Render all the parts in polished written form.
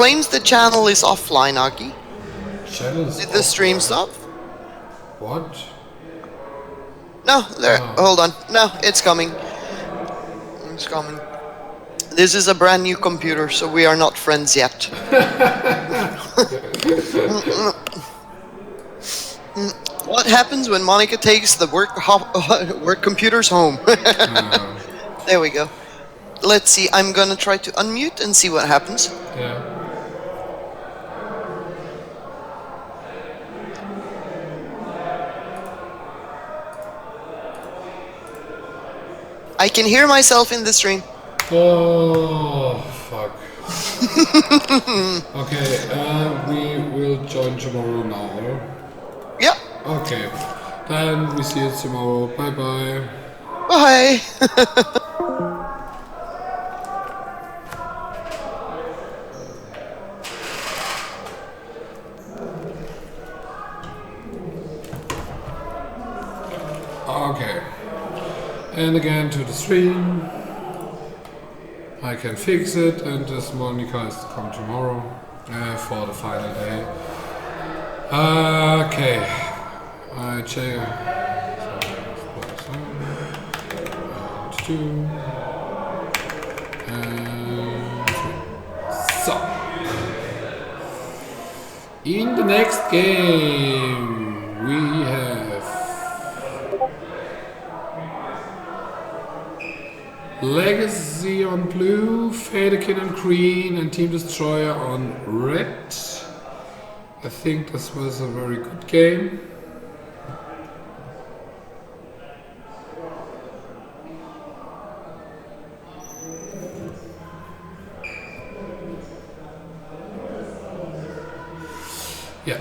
Claims the channel is offline, Aki. Channel is Did the stream offline. stop? What? No, there. Oh. Hold on. No, it's coming. It's coming. This is a brand new computer, so we are not friends yet. What happens when Monica takes the work computers home? There we go. Let's see. I'm gonna try to unmute and see what happens. Yeah. I can hear myself in the stream. Oh, fuck. Okay, we will join tomorrow now. Yeah. Okay, then we see you tomorrow. Bye bye. Bye. Okay. And again to the stream. I can fix it, and this Monica is to come tomorrow for the final day. Okay. I check. Two. And so. In the next game, we have Legacy on blue, Fadekin on green, and Team Destroyer on red. I think this was a very good game. Yeah.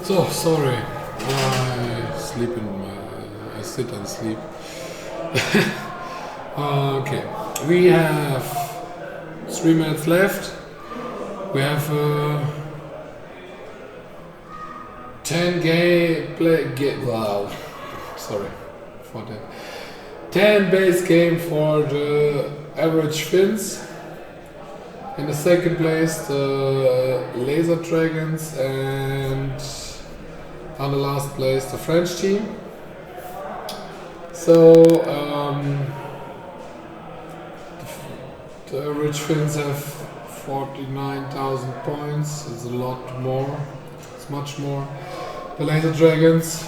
So sorry, I sit and sleep. Okay, we have 3 minutes left. We have 10 wow, sorry for that. 10 base game for the average Finns. In the second place, the Laser Dragons, and on the last place, the French team. So the average Finns have 49,000 points. It's a lot more. It's much more. The Laser Dragons,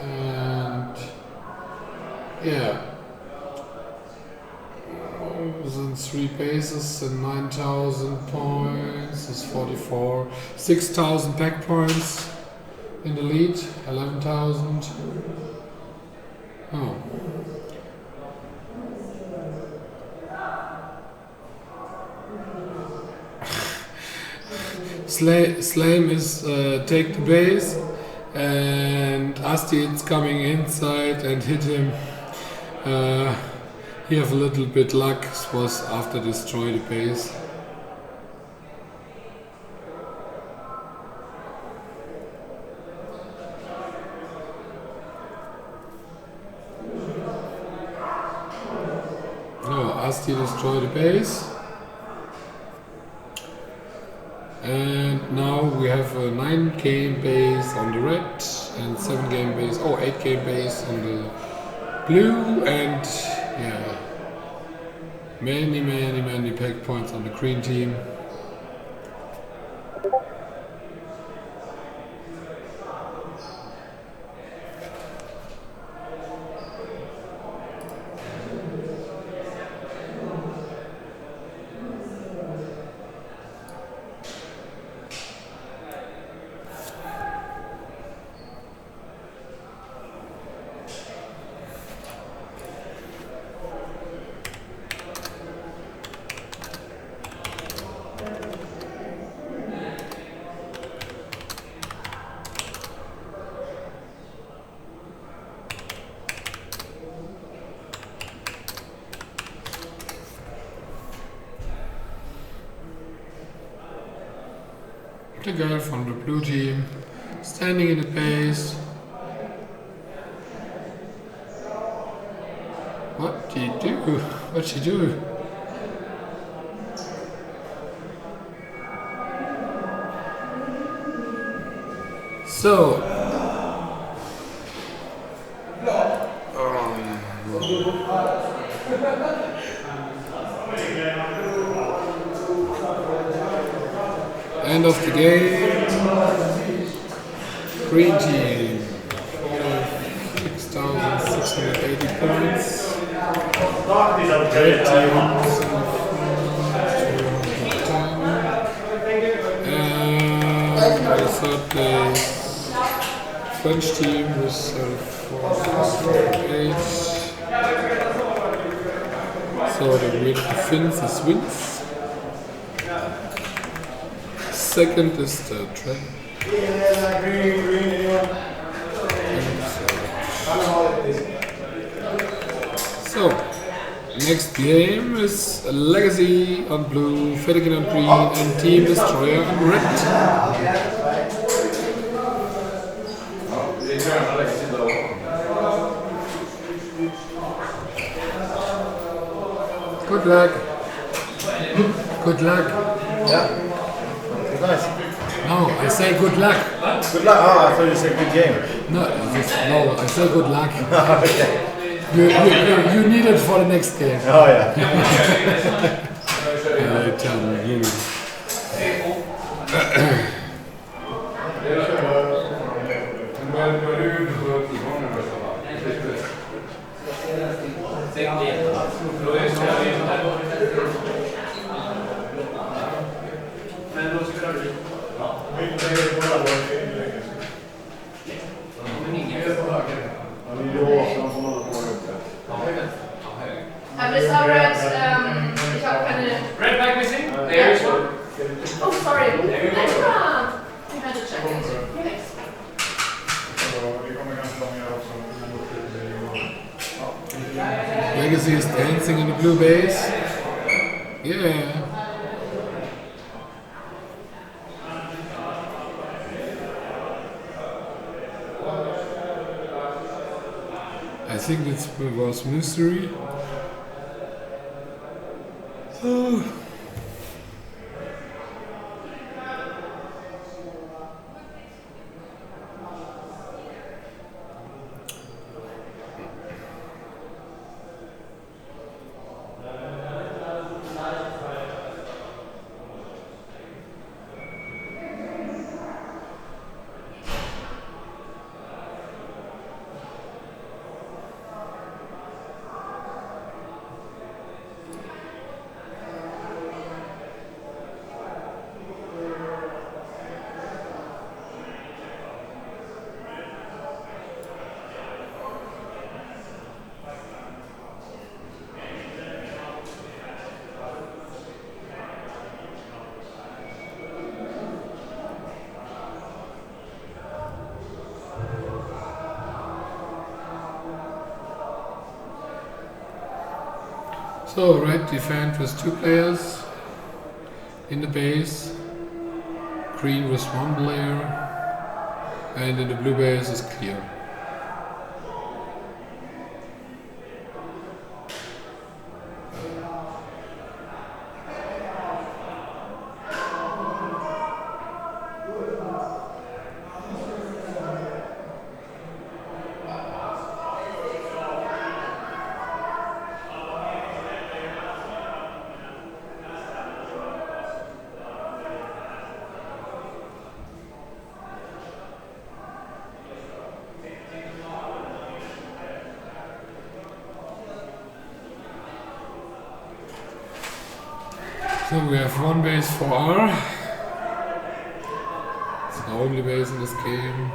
and yeah. In 3 bases and 9,000 points is 44. 6,000 pack points in the lead. 11,000. Oh. Slame is take the base, and Asti is coming inside and hit him. He have a little bit luck. This was after destroy the base. No, Asti destroy the base. And now we have a 9 game base on the red and 7 game base, 8 game base on the blue, and yeah, many pack points on the green team. the girl from the blue team, standing in the base. What do you do? What'd she do? So, end of the game. Green team, 6,680 points. Red team, 210. And the third place, French team with 408. So the Finns is wins. Second is the trend. So, next game is Legacy on blue, Fedigan on green, and Team Destroyer on red. Good luck. Good luck. Yeah. Nice. No, I say good luck. Good luck. Oh, I thought you said good game. No, I say good luck. Okay. You need it for the next game. Oh yeah. I tell you. Aber das aber ich habe keine. Red flag missing? Yeah. Oh, sorry. Ah, you had to check it. Thanks. Legacy is dancing in the blue base. Yeah. I think it was mystery. So red defend with 2 players in the base, green with 1 player, and in the blue base is clear. So we have 1 base for R. It's the only base in this game.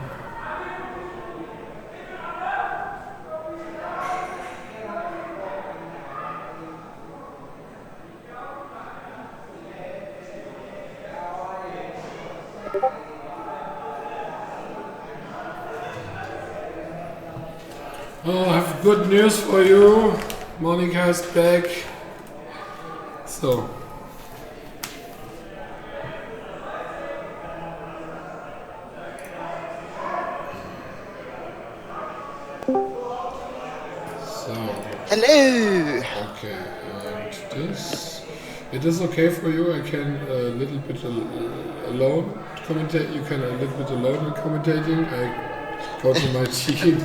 Oh, I have good news for you. Monica is back. So Hello. Okay, and this. It is okay for you. I can a little bit alone commentate. You can a little bit alone in commentating. I go to my team.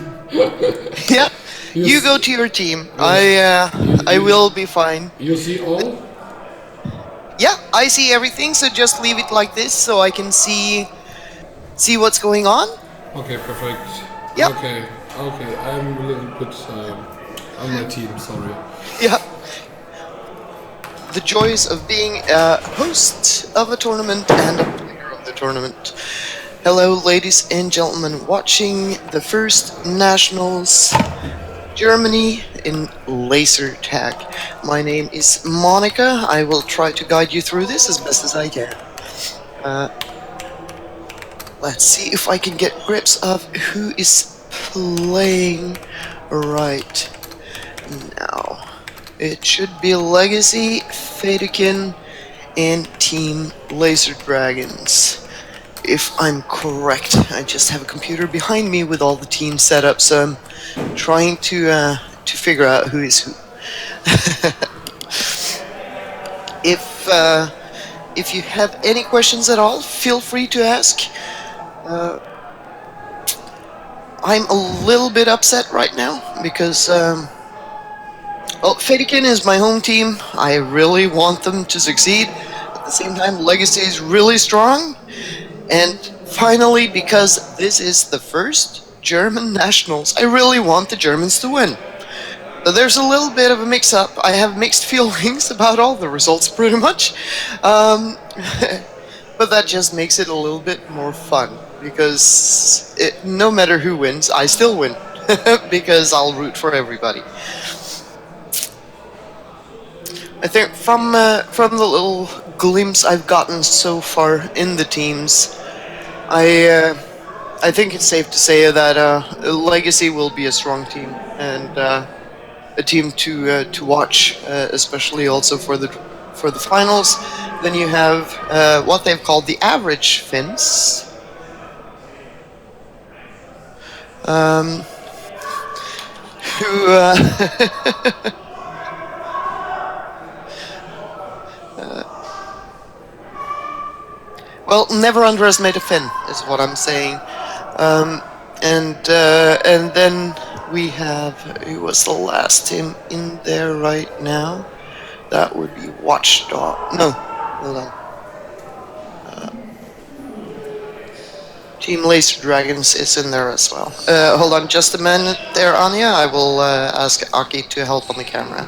Yeah, you s- go to your team. you- I you- will be fine. You see all? Yeah, I see everything. So just leave it like this, so I can see what's going on. Okay, perfect. Yep. Okay, okay. I'm a little bit on my team. Sorry. Yeah. The joys of being a host of a tournament and a player of the tournament. Hello, ladies and gentlemen, watching the first Nationals Germany in laser tag. My name is Monica. I will try to guide you through this as best as I can. Let's see if I can get grips of who is playing right now. It should be Legacy, Fadekin, and Team Laser Dragons. If I'm correct, I just have a computer behind me with all the teams set up, so I'm trying to figure out who is who. If you have any questions at all, feel free to ask. I'm a little bit upset right now because well, Fadekin is my home team. I really want them to succeed. At the same time, Legacy is really strong. And finally, because this is the first German Nationals, I really want the Germans to win. So there's a little bit of a mix-up. I have mixed feelings about all the results, pretty much. But that just makes it a little bit more fun. Because no matter who wins, I still win. Because I'll root for everybody. I think from the little glimpse I've gotten so far in the teams, I think it's safe to say that Legacy will be a strong team and a team to watch, especially also for the finals. Then you have what they've called the average Finns. Who well, never underestimate a Finn, is what I'm saying. And then we have, who was the last team in there right now? That would be Watchdog. No, hold on. Team Laser Dragons is in there as well. Hold on just a minute there, Anya. I will ask Aki to help on the camera.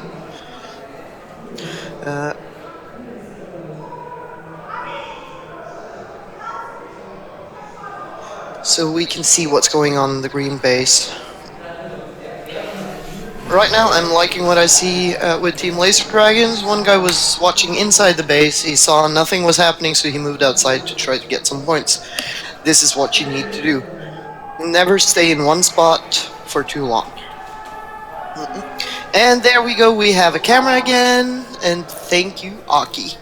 So we can see what's going on in the green base. Right now, I'm liking what I see with Team Laser Dragons. One guy was watching inside the base. He saw nothing was happening, so he moved outside to try to get some points. This is what you need to do. Never stay in one spot for too long. And there we go. We have a camera again. And thank you, Aki.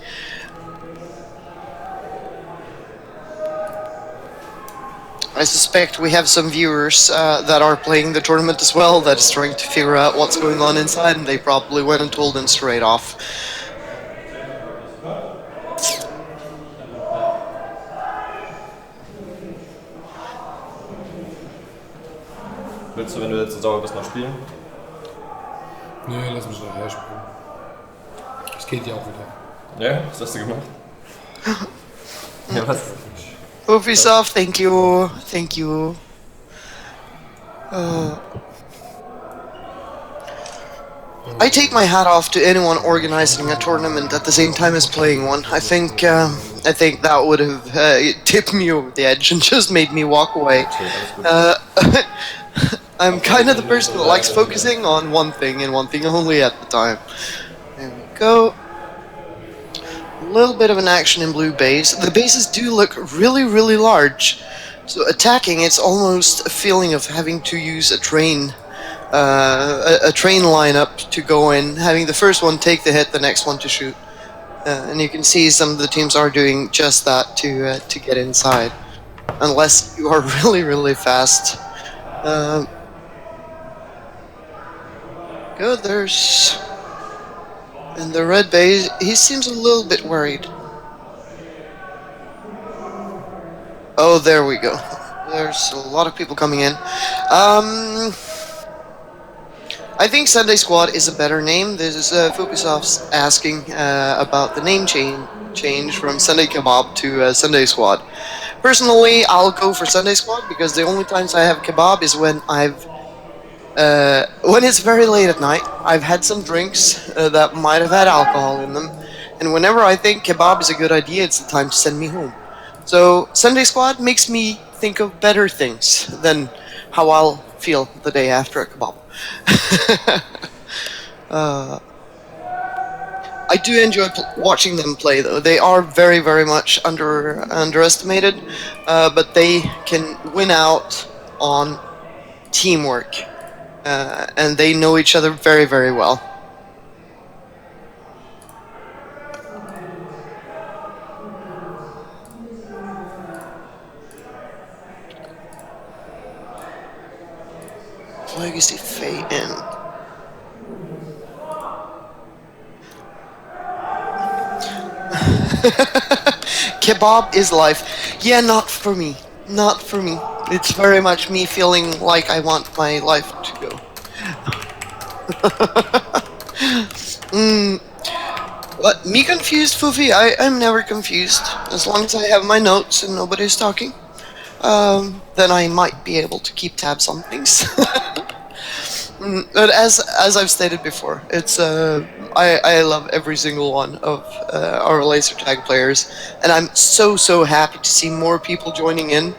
I suspect we have some viewers that are playing the tournament as well that is trying to figure out what's going on inside, and they probably went and told them straight off. Willst du, wenn du jetzt sauber bist, noch spielen? Nee, lass mich nachher spielen. Es geht ja auch wieder. Ja, was hast du gemacht? Ja, was? Ubisoft, thank you. Thank you. I take my hat off to anyone organizing a tournament at the same time as playing one. I think that would have tipped me over the edge and just made me walk away. I'm kind of the person that likes focusing on one thing and one thing only at the time. There we go. A little bit of an action in blue base. The bases do look really, really large. So attacking, it's almost a feeling of having to use a train lineup to go in, having the first one take the hit, the next one to shoot. And you can see some of the teams are doing just that to get inside. Unless you are really, really fast. Good, there's... In the red base, he seems a little bit worried. Oh, there we go. There's a lot of people coming in. I think Sunday Squad is a better name. This is Fukusov's asking about the name change from Sunday Kebab to Sunday Squad. Personally, I'll go for Sunday Squad because the only times I have kebab is when when it's very late at night. I've had some drinks that might have had alcohol in them, and whenever I think kebab is a good idea, it's the time to send me home. So Sunday Squad makes me think of better things than how I'll feel the day after a kebab. I do enjoy watching them play, though. They are very, very much underestimated, but they can win out on teamwork, and they know each other very, very well. Legacy fade in. Kebab is life. Yeah, not for me. Not for me. It's very much me feeling like I want my life to go. What? Me confused, Fufi? I'm never confused. As long as I have my notes and nobody's talking, then I might be able to keep tabs on things. But as I've stated before, it's I love every single one of our laser tag players, and I'm so happy to see more people joining in,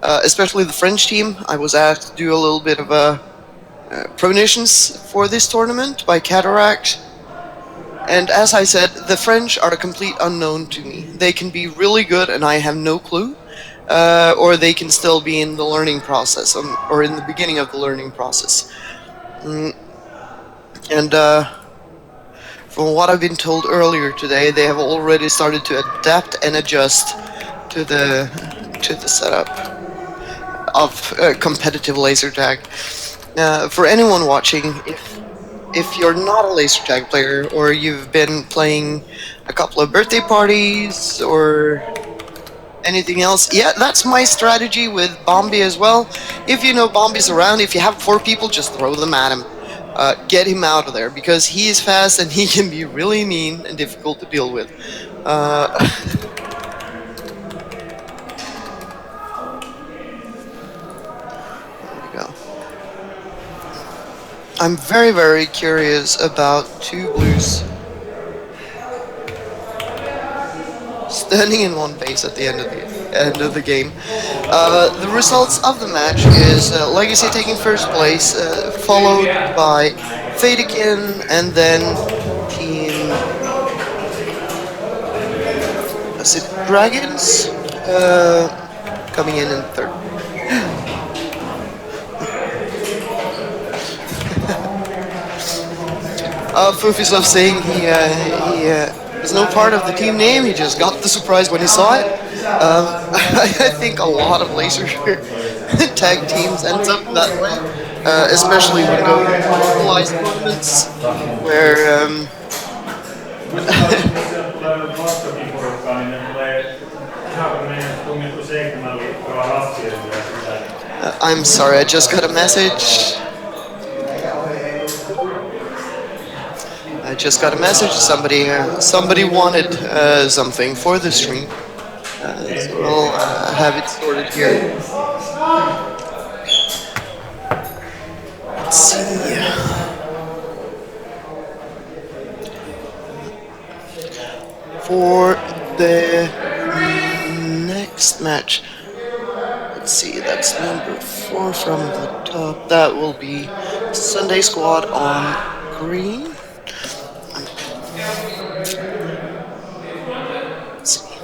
especially the French team. I was asked to do a little bit of premonitions for this tournament by Cataract, and as I said, the French are a complete unknown to me. They can be really good, and I have no clue, or they can still be in the learning process, or in the beginning of the learning process. And from what I've been told earlier today, they have already started to adapt and adjust to the setup of competitive laser tag. For anyone watching, if you're not a laser tag player, or you've been playing a couple of birthday parties or anything else, yeah, that's my strategy with Bombi as well. If you know Bombi's around, if you have 4 people, just throw them at him. Get him out of there, because he is fast and he can be really mean and difficult to deal with. There we go. I'm very curious about 2 blues standing in one base at the end of the game. The results of the match is Legacy taking first place, followed by Fadekin, and then Team... is it Dragons? Coming in third. Fufisov saying he is no part of the team name, he just got the surprise when he saw it. I think a lot of laser tag teams ends up that way, especially when going to localized tournaments, where I'm sorry, I just got a message. Somebody wanted something for the stream, so we'll have it sorted here. Let's see. For the next match, let's see, that's number 4 from the top. That will be Sunday Squad on green. Let's see.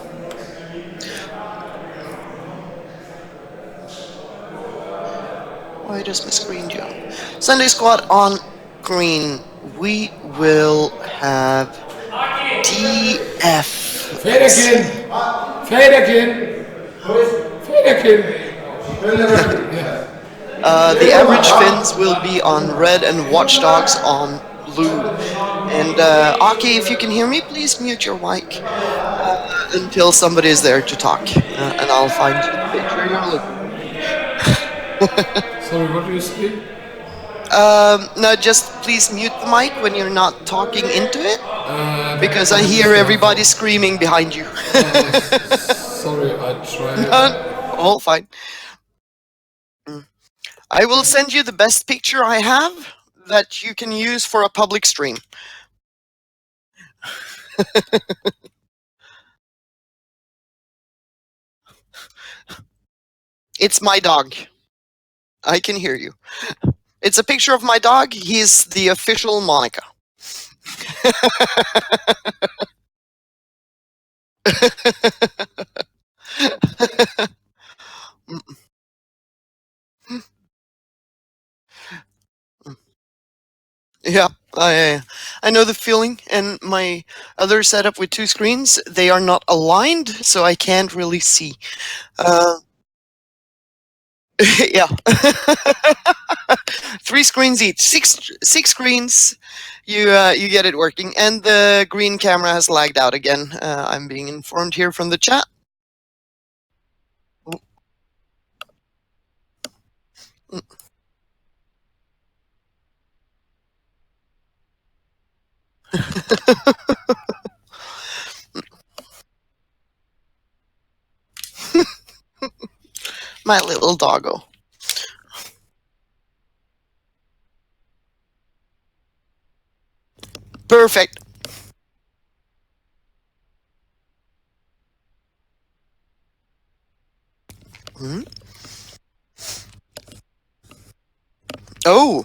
Why does my screen jump? Sunday Squad on green. We will have DF. Fadekin! Fadekin! Fadekin! The average Finns will be on red and Watchdogs on blue. And Aki, if you can hear me, please mute your mic until somebody is there to talk, and I'll find the picture you're looking. Sorry, what do you say? No, just please mute the mic when you're not talking into it, because I hear everybody screaming behind you. Sorry, I tried. All fine. I will send you the best picture I have that you can use for a public stream. It's my dog. I can hear you. It's a picture of my dog. He's the official Monica. Yeah, I know the feeling. And my other setup with 2 screens, they are not aligned, so I can't really see. Yeah. 3 screens each. Six screens. You get it working. And the green camera has lagged out again. I'm being informed here from the chat. My little doggo. Perfect. Hmm? Oh.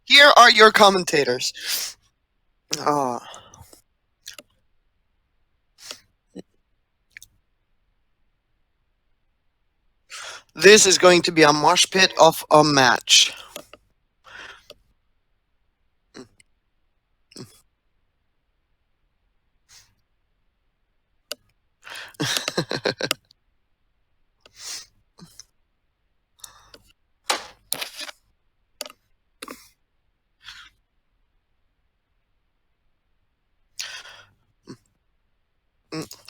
Here are your commentators. Ah. This is going to be a mosh pit of a match.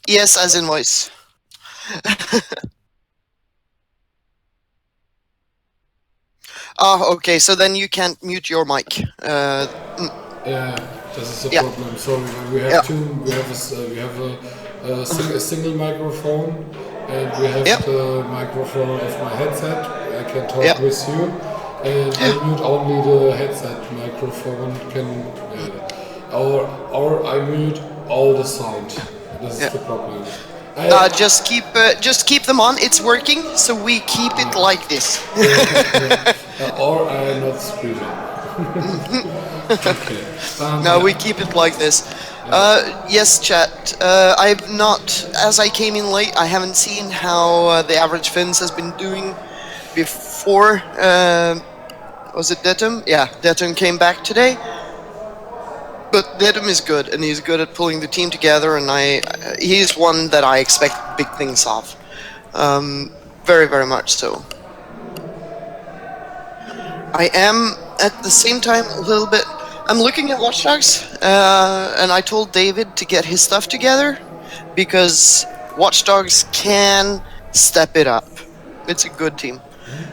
Yes, as in voice. Oh, okay. So then you can't mute your mic. Yeah, this is a Yeah. problem. Sorry, we have Yeah. a single microphone, and we have Yep. the microphone of my headset. I can talk Yep. with you, and I mute only the headset microphone. Or I mute all the sound. This is Yeah. the problem. Just keep them on. It's working, so we keep it like this. Or I'm not screaming. Okay. No, we keep it like this. Yes, chat. I've not, as I came in late, I haven't seen how the average Finns has been doing before. Was it Detum? Yeah, Detum came back today. But Detum is good, and he's good at pulling the team together, and he's one that I expect big things of. Very, very much so. I am, at the same time, a little bit... I'm looking at Watch Dogs, and I told David to get his stuff together, because Watch Dogs can step it up. It's a good team.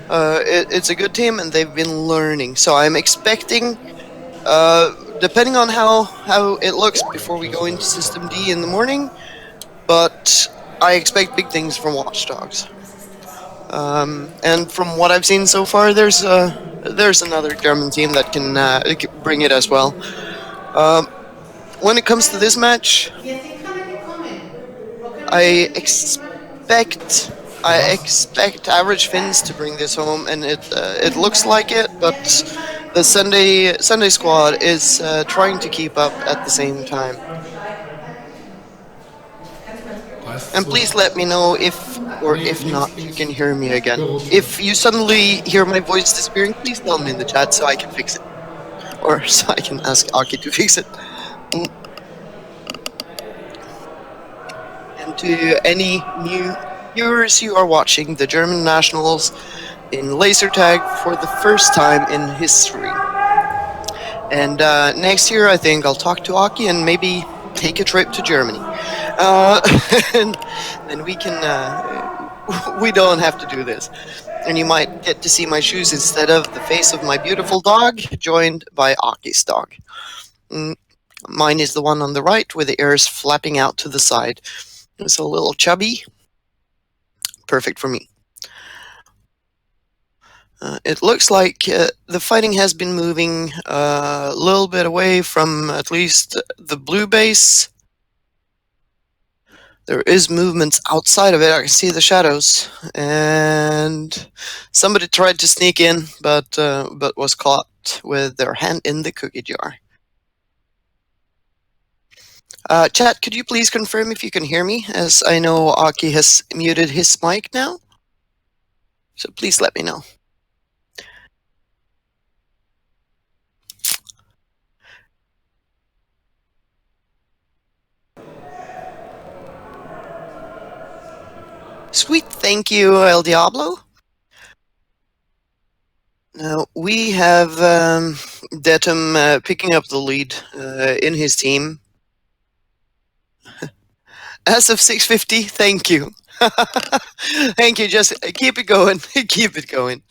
It's a good team, and they've been learning. So I'm expecting, depending on how it looks before we go into System D in the morning, but I expect big things from Watch Dogs. And from what I've seen so far, there's another German team that can bring it as well. When it comes to this match, I expect average Finns to bring this home, and it looks like it. But the Sunday squad is trying to keep up at the same time. And please let me know if, or if not, you can hear me again. If you suddenly hear my voice disappearing, please tell me in the chat so I can fix it. Or so I can ask Aki to fix it. And to any new viewers who are watching the German nationals in laser tag for the first time in history. And next year, I think I'll talk to Aki and maybe take a trip to Germany. And then we can, we don't have to do this. And you might get to see my shoes instead of the face of my beautiful dog, joined by Aki's dog. Mine is the one on the right with the ears flapping out to the side. It's a little chubby. Perfect for me. It looks like the fighting has been moving a little bit away from at least the blue base. There is movements outside of it. I can see the shadows, and somebody tried to sneak in, but was caught with their hand in the cookie jar. Chat, could you please confirm if you can hear me, as I know Aki has muted his mic now? So please let me know. Sweet, thank you, El Diablo. Now, we have Detum picking up the lead in his team. As of 6:50, thank you. Thank you, just keep it going, keep it going.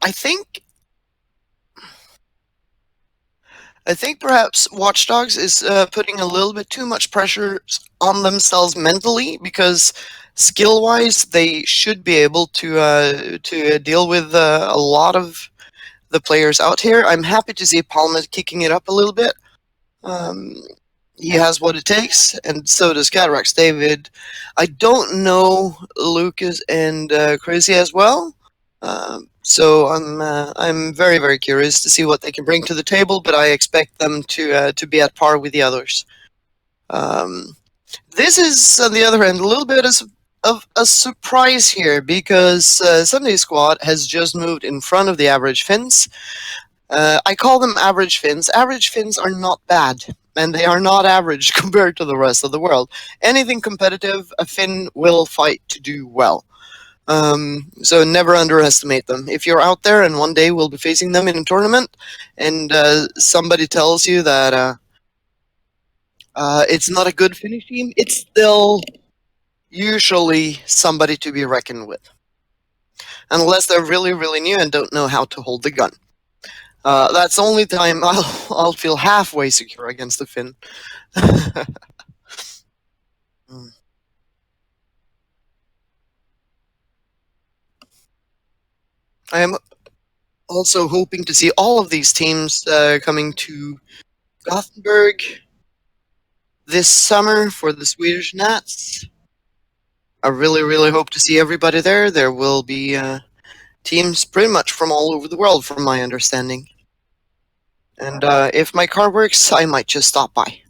I think perhaps Watch Dogs is putting a little bit too much pressure on themselves mentally, because skill-wise they should be able to deal with a lot of the players out here. I'm happy to see Palma kicking it up a little bit. He has what it takes, and so does Cataracts David. I don't know Lucas and Crazy as well. So I'm very, very curious to see what they can bring to the table, but I expect them to be at par with the others. This is, on the other hand, a little bit of a surprise here, because Sunday Squad has just moved in front of the average Finns. I call them average Finns. Average Finns are not bad, and they are not average compared to the rest of the world. Anything competitive, a Finn will fight to do well. So never underestimate them. If you're out there and one day we'll be facing them in a tournament, and somebody tells you that it's not a good Finnish team, it's still usually somebody to be reckoned with. Unless they're really, really new and don't know how to hold the gun. That's the only time I'll feel halfway secure against the Finn. I am also hoping to see all of these teams coming to Gothenburg this summer for the Swedish Nats. I really, really hope to see everybody there. There will be teams pretty much from all over the world, from my understanding. And if my car works, I might just stop by.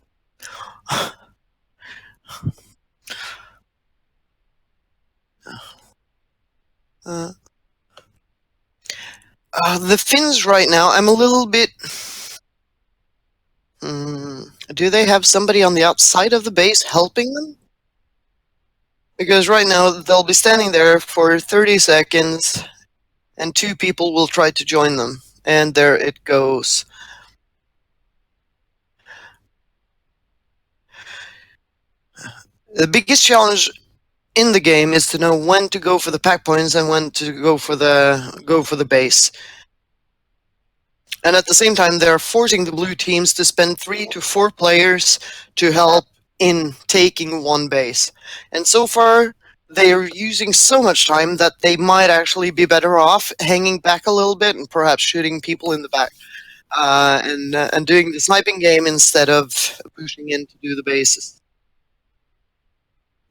The Finns right now, I'm a little bit... do they have somebody on the outside of the base helping them? Because right now, they'll be standing there for 30 seconds, and 2 people will try to join them. And there it goes. The biggest challenge in the game is to know when to go for the pack points and when to go for the base. And at the same time, they're forcing the blue teams to spend 3 to 4 players to help in taking one base. And so far, they are using so much time that they might actually be better off hanging back a little bit and perhaps shooting people in the back. And doing the sniping game instead of pushing in to do the bases.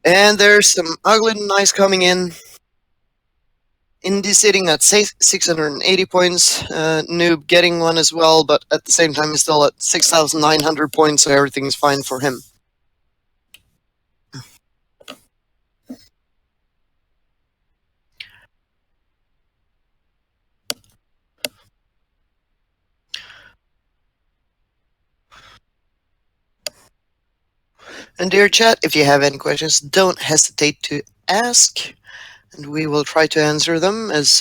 And there's some ugly nice coming in. Indy sitting at 680 points. Noob getting one as well, but at the same time he's still at 6,900 points, so everything's fine for him. And dear chat, if you have any questions, don't hesitate to ask, and we will try to answer them as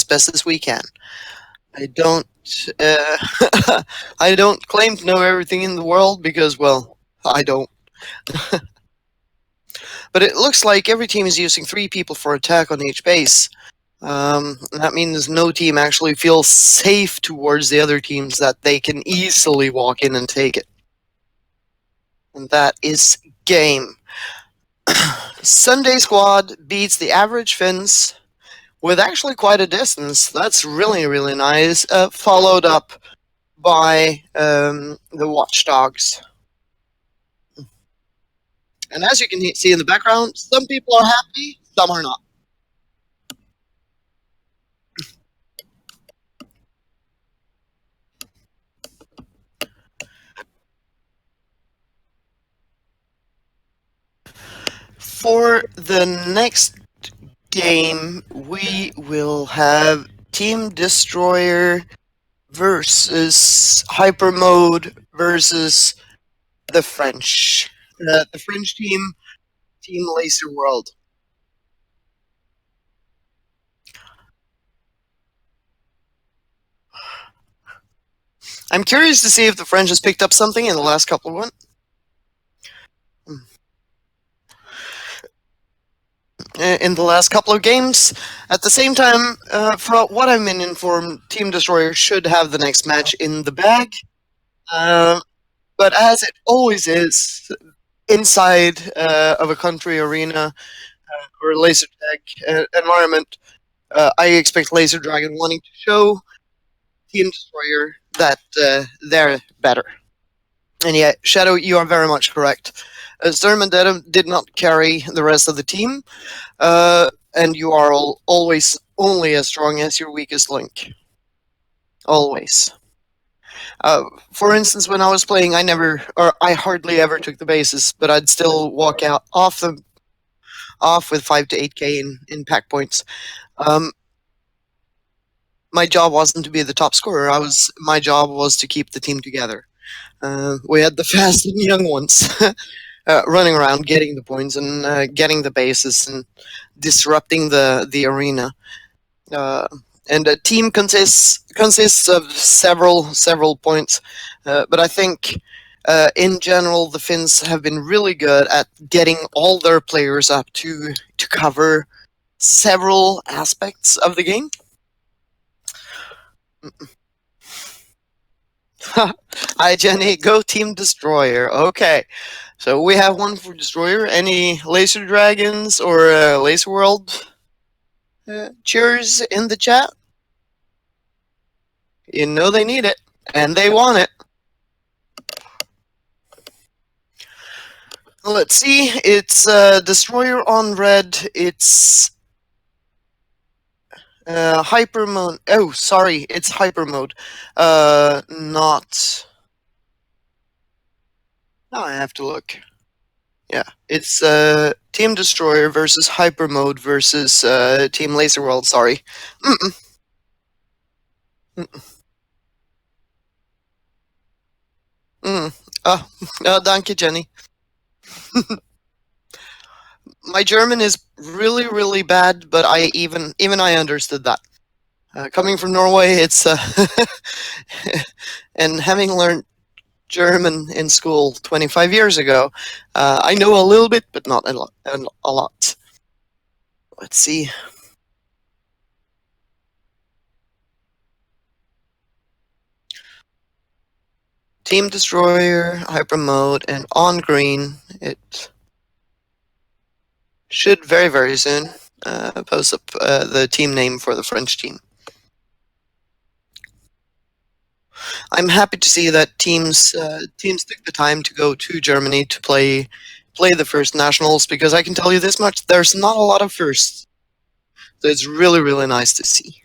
best as we can. I don't I don't claim to know everything in the world because, well, I don't. But it looks like every team is using 3 people for attack on each base. That means no team actually feels safe towards the other teams, that they can easily walk in and take it. And that is game. Sunday Squad beats the average Finns with actually quite a distance. That's really, really nice. Followed up by the Watchdogs. And as you can see in the background, some people are happy, some are not. For the next game, we will have Team Destroyer versus Hyper Mode versus the French. The French team, Team Laser World. I'm curious to see if the French has picked up something in the last couple of ones. In the last couple of games. At the same time, from what I've been informed, Team Destroyer should have the next match in the bag. But as it always is, inside of a country arena or laser tag environment, I expect Laser Dragon wanting to show Team Destroyer that they're better. And yeah, Shadow, you are very much correct. Zerman did not carry the rest of the team, and you are always only as strong as your weakest link. Always. For instance, when I was playing, I hardly ever took the bases, but I'd still walk out off with 5 to 8k in pack points. My job wasn't to be the top scorer. My job was to keep the team together. We had the fast and young ones running around, getting the points and getting the bases and disrupting the arena. And a team consists of several points, but I think in general the Finns have been really good at getting all their players up to cover several aspects of the game. Hi Jenny, go Team Destroyer. Okay, so we have one for Destroyer. Any Laser Dragons or Laser World cheers in the chat? You know they need it, and they want it. Let's see, it's Destroyer on red, it's Hyper Mode. Oh, sorry, it's Hyper Mode. Not... Now I have to look. Yeah, it's Team Destroyer versus Hyper Mode versus Team Laser World, sorry. Danke, Jenny. My German is really, really bad, but even I understood that. Coming from Norway, it's and having learned German in school 25 years ago, I know a little bit, but not a lot. Let's see. Team Destroyer, Hyper Mode, and on green, it should very, very soon post up the team name for the French team. I'm happy to see that teams took the time to go to Germany to play the first nationals, because I can tell you this much: there's not a lot of firsts. So it's really, really nice to see.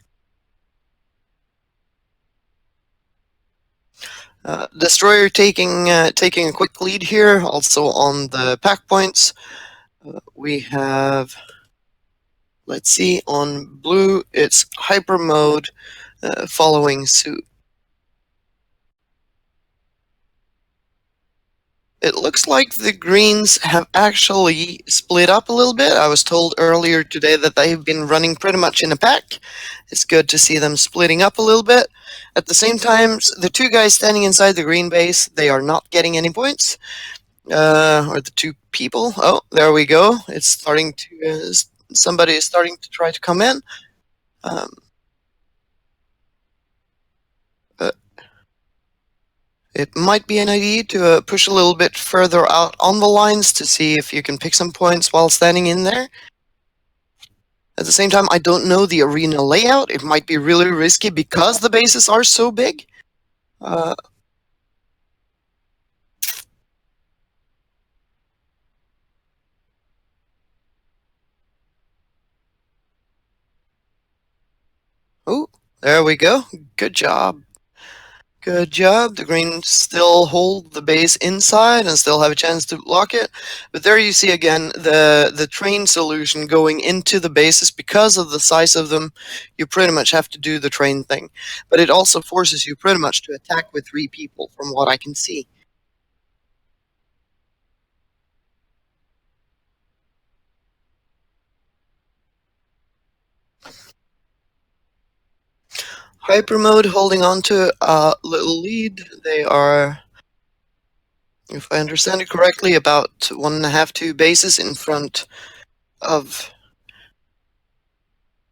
Destroyer taking a quick lead here, also on the pack points. We have, let's see, on blue it's Hyper Mode following suit. It looks like the greens have actually split up a little bit. I was told earlier today that they've been running pretty much in a pack. It's good to see them splitting up a little bit. At the same time, the two guys standing inside the green base, they are not getting any points. Or the two people. Oh, there we go. It's starting to. Somebody is starting to try to come in. It might be an idea to push a little bit further out on the lines to see if you can pick some points while standing in there. At the same time, I don't know the arena layout. It might be really risky because the bases are so big. Oh, there we go. Good job. Good job. The Greens still hold the base inside and still have a chance to block it. But there you see again the train solution going into the bases. Because of the size of them, you pretty much have to do the train thing. But it also forces you pretty much to attack with 3 people, from what I can see. Hyper Mode holding on to a little lead. They are, if I understand it correctly, about 1.5, 2 bases in front of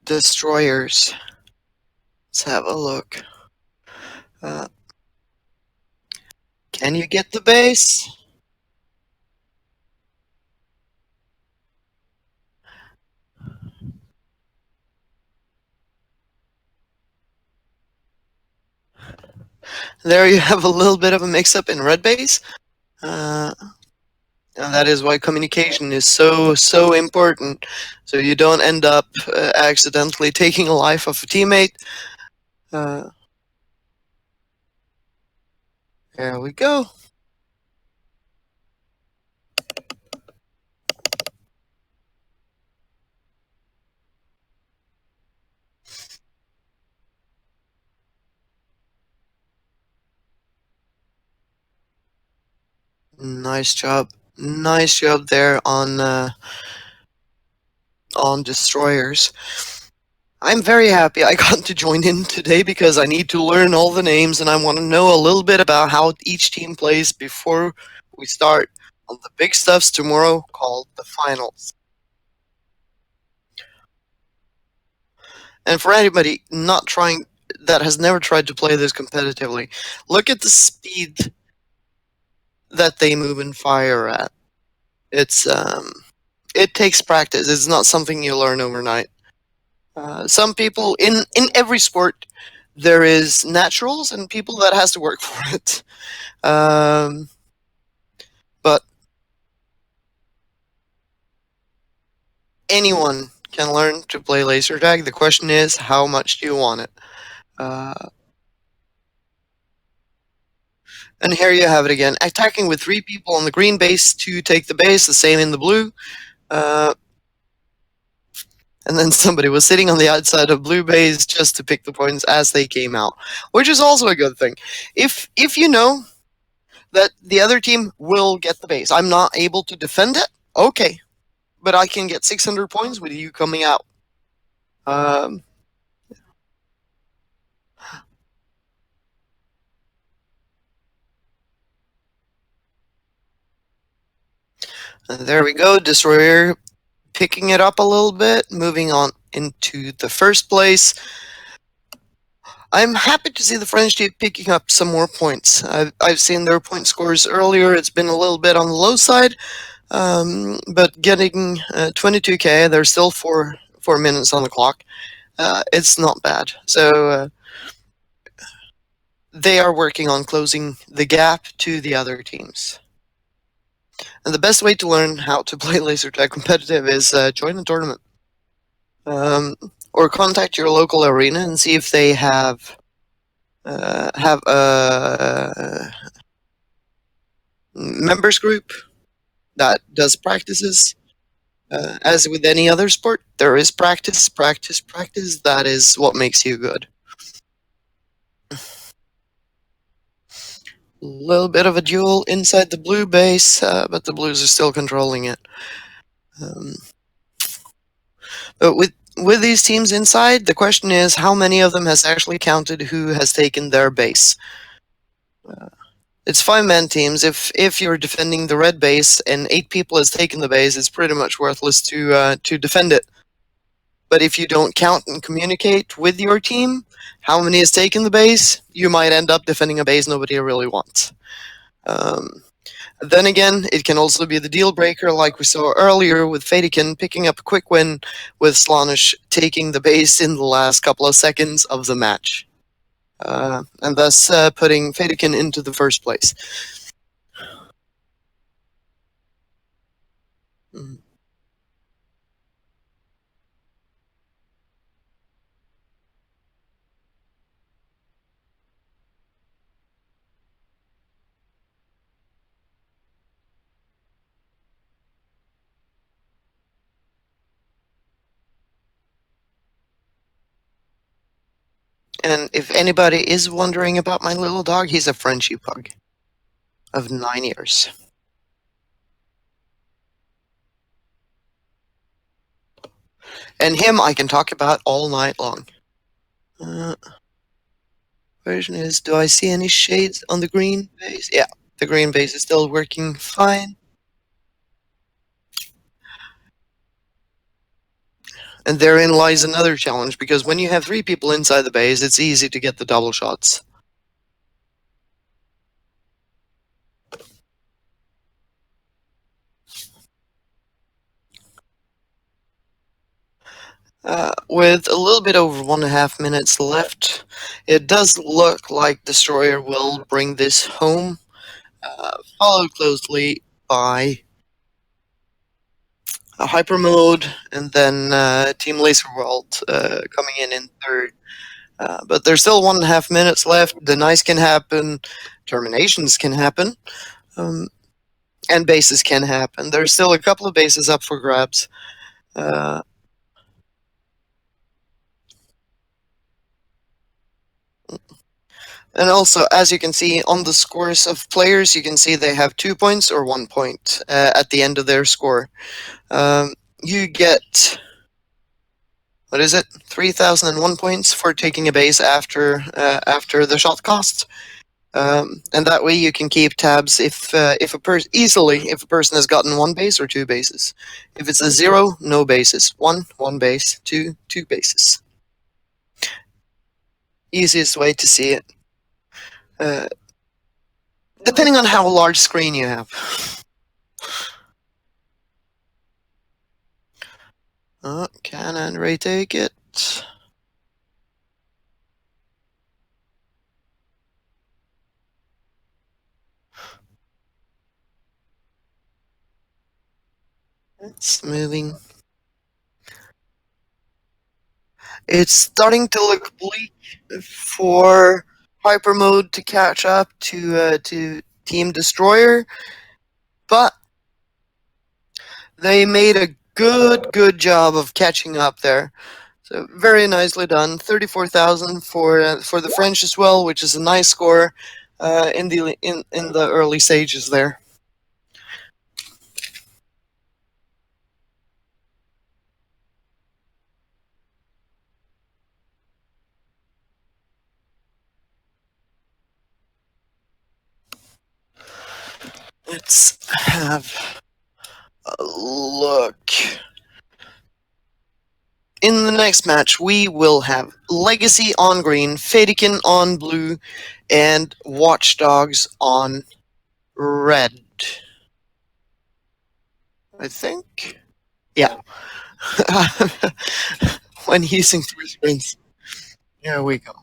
Destroyers. Let's have a look. Can you get the base? There you have a little bit of a mix-up in red base. And that is why communication is so important, so you don't end up accidentally taking a life of a teammate. There we go. Nice job. Nice job there on Destroyers. I'm very happy I got to join in today because I need to learn all the names and I want to know a little bit about how each team plays before we start on the big stuffs tomorrow called the finals. And for anybody that has never tried to play this competitively, look at the speed that they move and fire at. It takes practice. It's not something you learn overnight. Some people in every sport there is naturals and people that has to work for it. But anyone can learn to play laser tag. The question is, how much do you want it? And here you have it again. Attacking with 3 people on the green base to take the base, the same in the blue. And then somebody was sitting on the outside of blue base just to pick the points as they came out, which is also a good thing. If you know that the other team will get the base, I'm not able to defend it, okay, but I can get 600 points with you coming out. And there we go, Destroyer picking it up a little bit, moving on into the first place. I'm happy to see the French team picking up some more points. I've seen their point scores earlier. It's been a little bit on the low side, but getting 22k, there's still 4 minutes on the clock. It's not bad. So they are working on closing the gap to the other teams. And the best way to learn how to play laser tag competitive is join a tournament. or contact your local arena and see if they have a members group that does practices. As with any other sport, there is practice, practice, practice. That is what makes you good. A little bit of a duel inside the blue base, but the blues are still controlling it. But with these teams inside, the question is how many of them has actually counted who has taken their base. It's 5-man teams. If you're defending the red base and 8 people has taken the base, it's pretty much worthless to defend it. But if you don't count and communicate with your team how many has taken the base, you might end up defending a base nobody really wants. Then again, it can also be the deal breaker, like we saw earlier with Fadikin picking up a quick win with Slaanesh taking the base in the last couple of seconds of the match. And thus putting Fadikin into the first place. And if anybody is wondering about my little dog, he's a Frenchie pug of 9 years. And him I can talk about all night long. Question is, do I see any shades on the green base? Yeah, the green base is still working fine. And therein lies another challenge, because when you have 3 people inside the base, it's easy to get the double shots. With a little bit over 1.5 minutes left, it does look like Destroyer will bring this home, followed closely by a Hyper Mode, and then Team Laser World coming in third. But there's still 1.5 minutes left. Denies can happen, terminations can happen, and bases can happen. There's still a couple of bases up for grabs. And also, as you can see on the scores of players, you can see they have 2 points or 1 point at the end of their score. You get, what is it, 3,001 points for taking a base after the shot cost. And that way you can keep tabs if a person has gotten 1 base or 2 bases. If it's a 0, no bases. 1 base. 2 bases. Easiest way to see it. Depending on how large screen you have. Can Andre take it? It's moving. It's starting to look bleak for Hyper Mode to catch up to Team Destroyer, but they made a good job of catching up there. So very nicely done. 34,000 for the French as well, which is a nice score in the early stages there. Let's have a look. In the next match, we will have Legacy on green, Fadikin on blue, and Watchdogs on red. I think? Yeah. When using 3 screens. Here we go.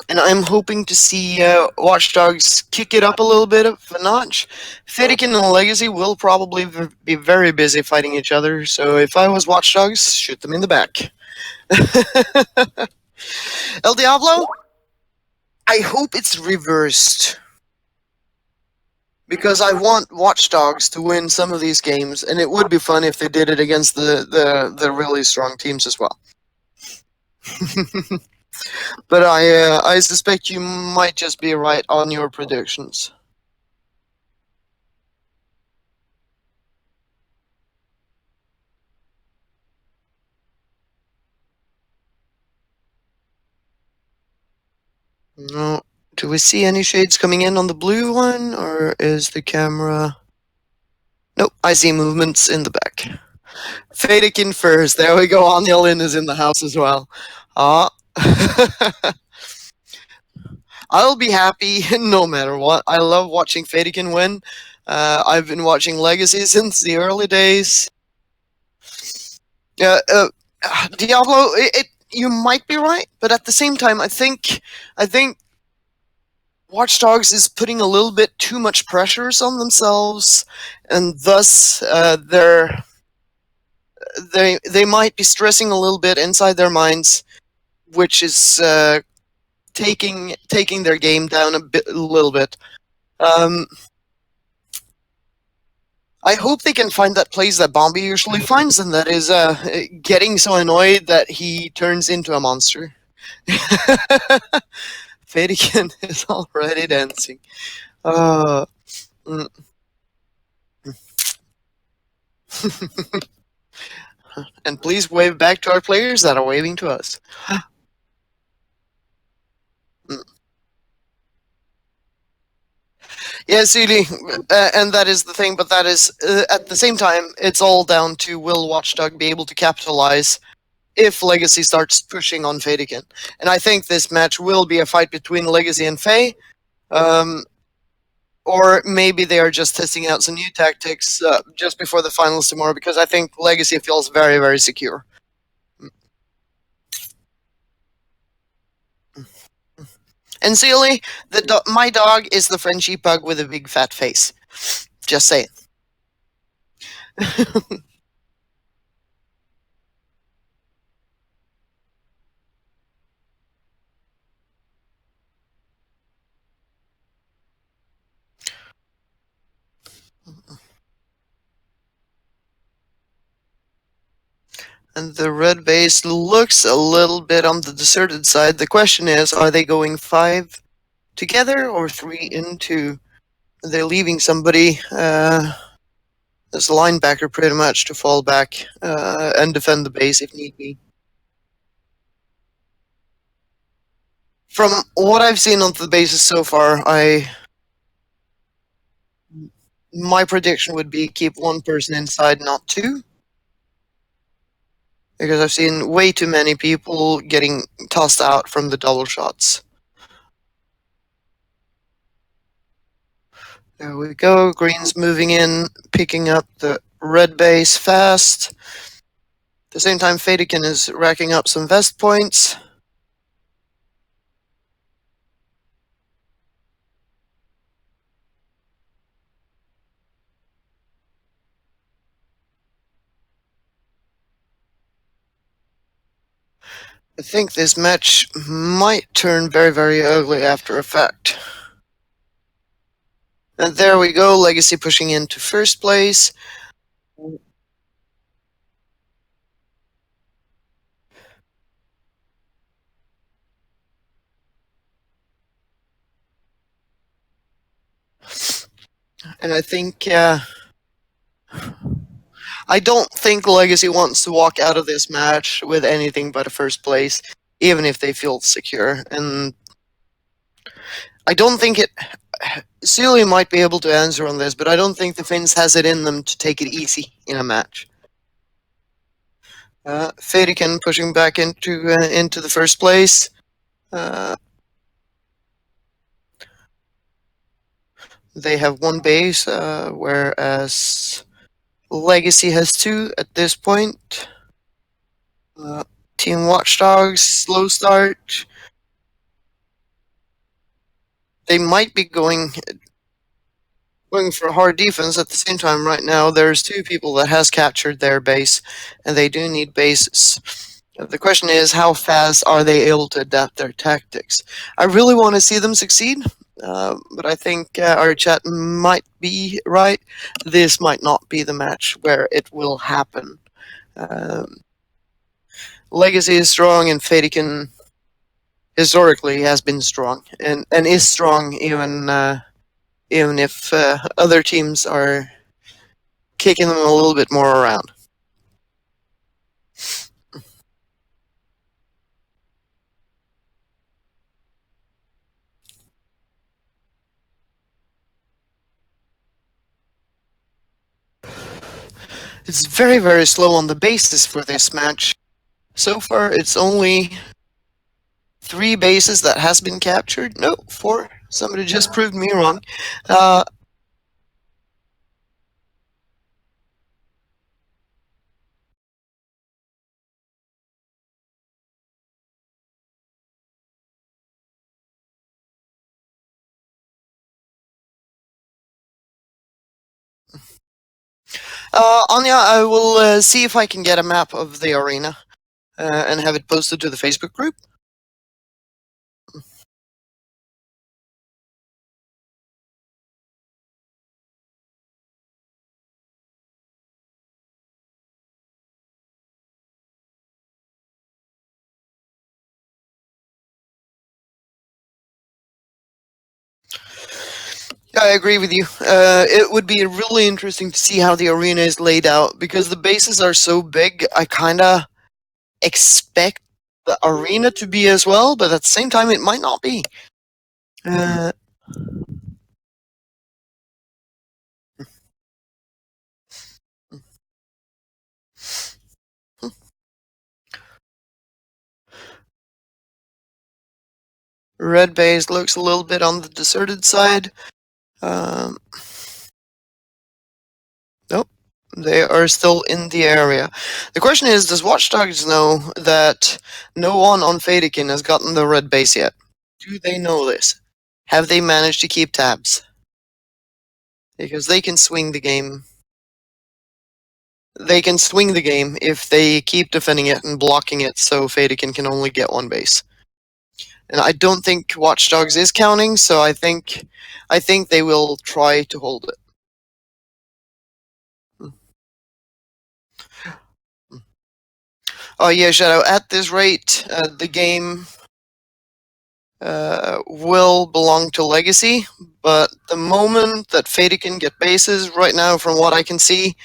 and I'm hoping to see Watch Dogs kick it up a little bit of a notch. Fedikin and Legacy will probably be very busy fighting each other, so if I was Watch Dogs, shoot them in the back. El Diablo, I hope it's reversed. Because I want Watch Dogs to win some of these games, and it would be fun if they did it against the really strong teams as well. But I suspect you might just be right on your predictions. No, do we see any shades coming in on the blue one, or is the camera? Nope, I see movements in the back. Fadikin first. There we go. Anielin is in the house as well. Ah. I'll be happy no matter what. I love watching Fadikin win. I've been watching Legacy since the early days. Diablo, you might be right, but at the same time, I think Watch Dogs is putting a little bit too much pressures on themselves, and thus they might be stressing a little bit inside their minds, which is taking their game down a little bit. I hope they can find that place that Bombi usually finds, and that is getting so annoyed that he turns into a monster. Fadikin is already dancing. Mm. And please wave back to our players that are waving to us. Yeah, Seely, and that is the thing, but that is, at the same time, it's all down to will Watchdog be able to capitalize if Legacy starts pushing on Fadikin. And I think this match will be a fight between Legacy and Faye, or maybe they are just testing out some new tactics just before the finals tomorrow, because I think Legacy feels very, very secure. And Seely, my dog is the Frenchie pug with a big fat face. Just saying. And the red base looks a little bit on the deserted side. The question is, are they going 5 together or 3 in 2? They're leaving somebody as a linebacker pretty much to fall back and defend the base if need be. From what I've seen on the bases so far, my prediction would be keep one person inside, not 2. Because I've seen way too many people getting tossed out from the double shots. There we go. Green's moving in, picking up the red base fast. At the same time, Fadikin is racking up some vest points. I think this match might turn very, very ugly after effect. And there we go, Legacy pushing into first place. And I think, I don't think Legacy wants to walk out of this match with anything but a first place, even if they feel secure. And I don't think it. Seely might be able to answer on this, but I don't think the Finns has it in them to take it easy in a match. Fadikin pushing back into the first place. They have 1 base, whereas Legacy has 2 at this point. Team Watchdogs, slow start. they might be going for hard defense. At the same time, right now there's two people that has captured their base, and they do need bases. The question is, how fast are they able to adapt their tactics? I really want to see them succeed, but I think our chat might be right. This might not be the match where it will happen. Legacy is strong, and Fadikin historically has been strong, and is strong even if other teams are kicking them a little bit more around. It's very, very slow on the bases for this match. So far, it's only 3 bases that has been captured. No, 4. Somebody just proved me wrong. Anya, I will see if I can get a map of the arena and have it posted to the Facebook group. Yeah, I agree with you. It would be really interesting to see how the arena is laid out because the bases are so big. I kind of expect the arena to be as well, but at the same time, it might not be. Red base looks a little bit on the deserted side. Nope, they are still in the area. The question is, does Watchdogs know that no one on Fadikin has gotten the red base yet? Do they know this? Have they managed to keep tabs? Because they can swing the game. They can swing the game if they keep defending it and blocking it so Fadikin can only get 1 base. And I don't think Watchdogs is counting, so I think they will try to hold it. Oh yeah, Shadow. At this rate, the game will belong to Legacy. But the moment that Fady can get bases, right now, from what I can see,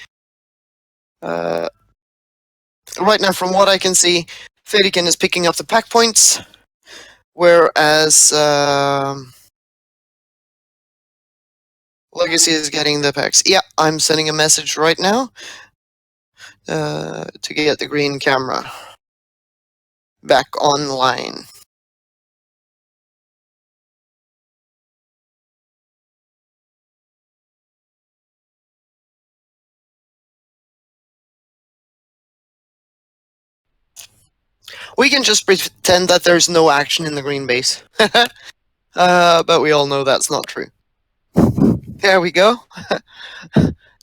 Fadikin is picking up the pack points, whereas Legacy is getting the packs. Yeah, I'm sending a message right now to get the green camera back online. We can just pretend that there's no action in the green base. But we all know that's not true. There we go.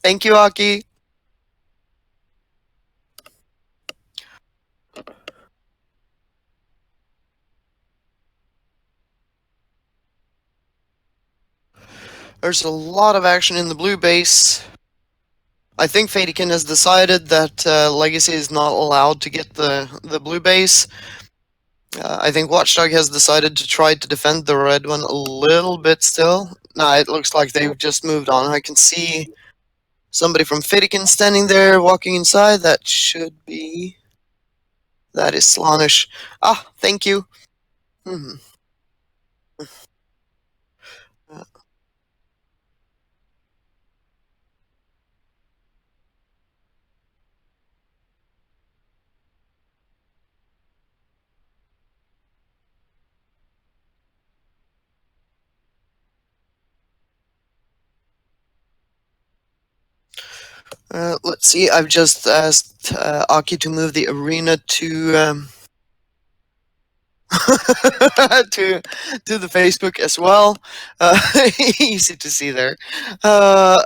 Thank you, Aki. There's a lot of action in the blue base. I think Fadikin has decided that Legacy is not allowed to get the blue base. I think Watchdog has decided to try to defend the red one a little bit still. Nah, it looks like they've just moved on. I can see somebody from Fadikin standing there walking inside. That is Slanish. Ah, thank you. Let's see, I've just asked Aki to move the arena to to the Facebook as well. Easy to see there. Uh,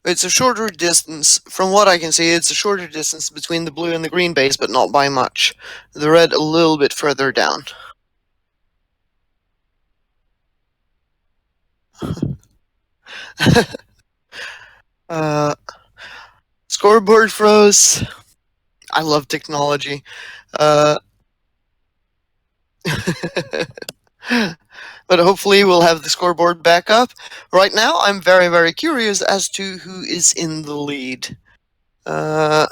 it's a shorter distance. From what I can see, it's a shorter distance between the blue and the green base, but not by much. The red a little bit further down. uh, Scoreboard froze. I love technology. Uh, but hopefully we'll have the scoreboard back up. Right now, I'm very, very curious as to who is in the lead. Uh,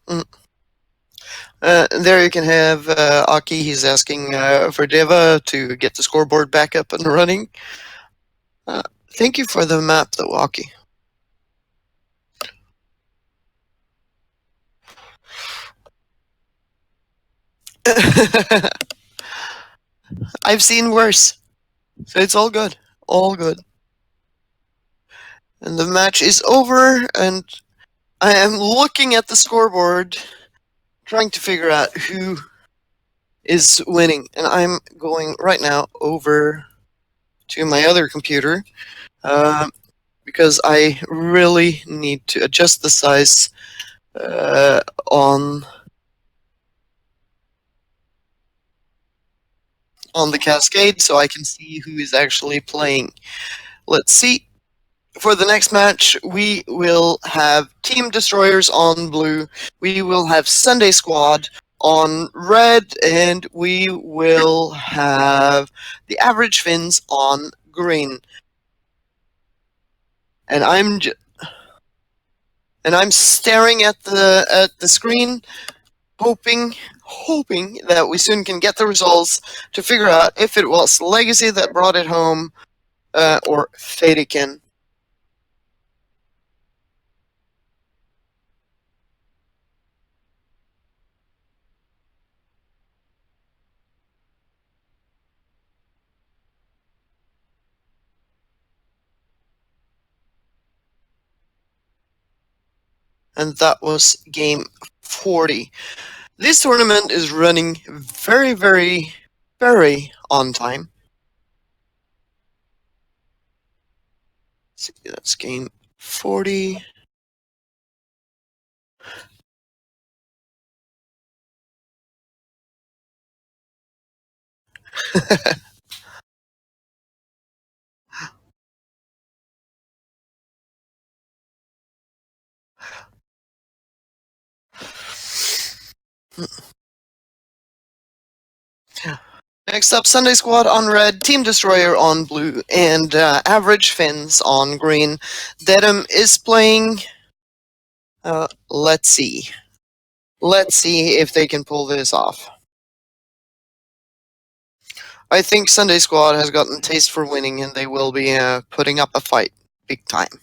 mm. There you can have Aki. He's asking for Deva to get the scoreboard back up and running. Thank you for the map, though, Aki. I've seen worse, so it's all good. All good. And the match is over, and I am looking at the scoreboard, trying to figure out who is winning. And I'm going right now over to my other computer because I really need to adjust the size on the cascade so I can see who is actually playing. Let's see. For the next match, we will have Team Destroyers on blue. We will have Sunday Squad on red, and we will have the Average Finns on green. And I'm staring at the screen, hoping that we soon can get the results to figure out if it was Legacy that brought it home or Fadikin. And that was game 40. This tournament is running very, very, very on time. Let's see, that's game 40. Next up, Sunday Squad on red, Team Destroyer on blue, and Average Finns on green. Dedham is playing. Let's see. Let's see if they can pull this off. I think Sunday Squad has gotten a taste for winning, and they will be putting up a fight big time.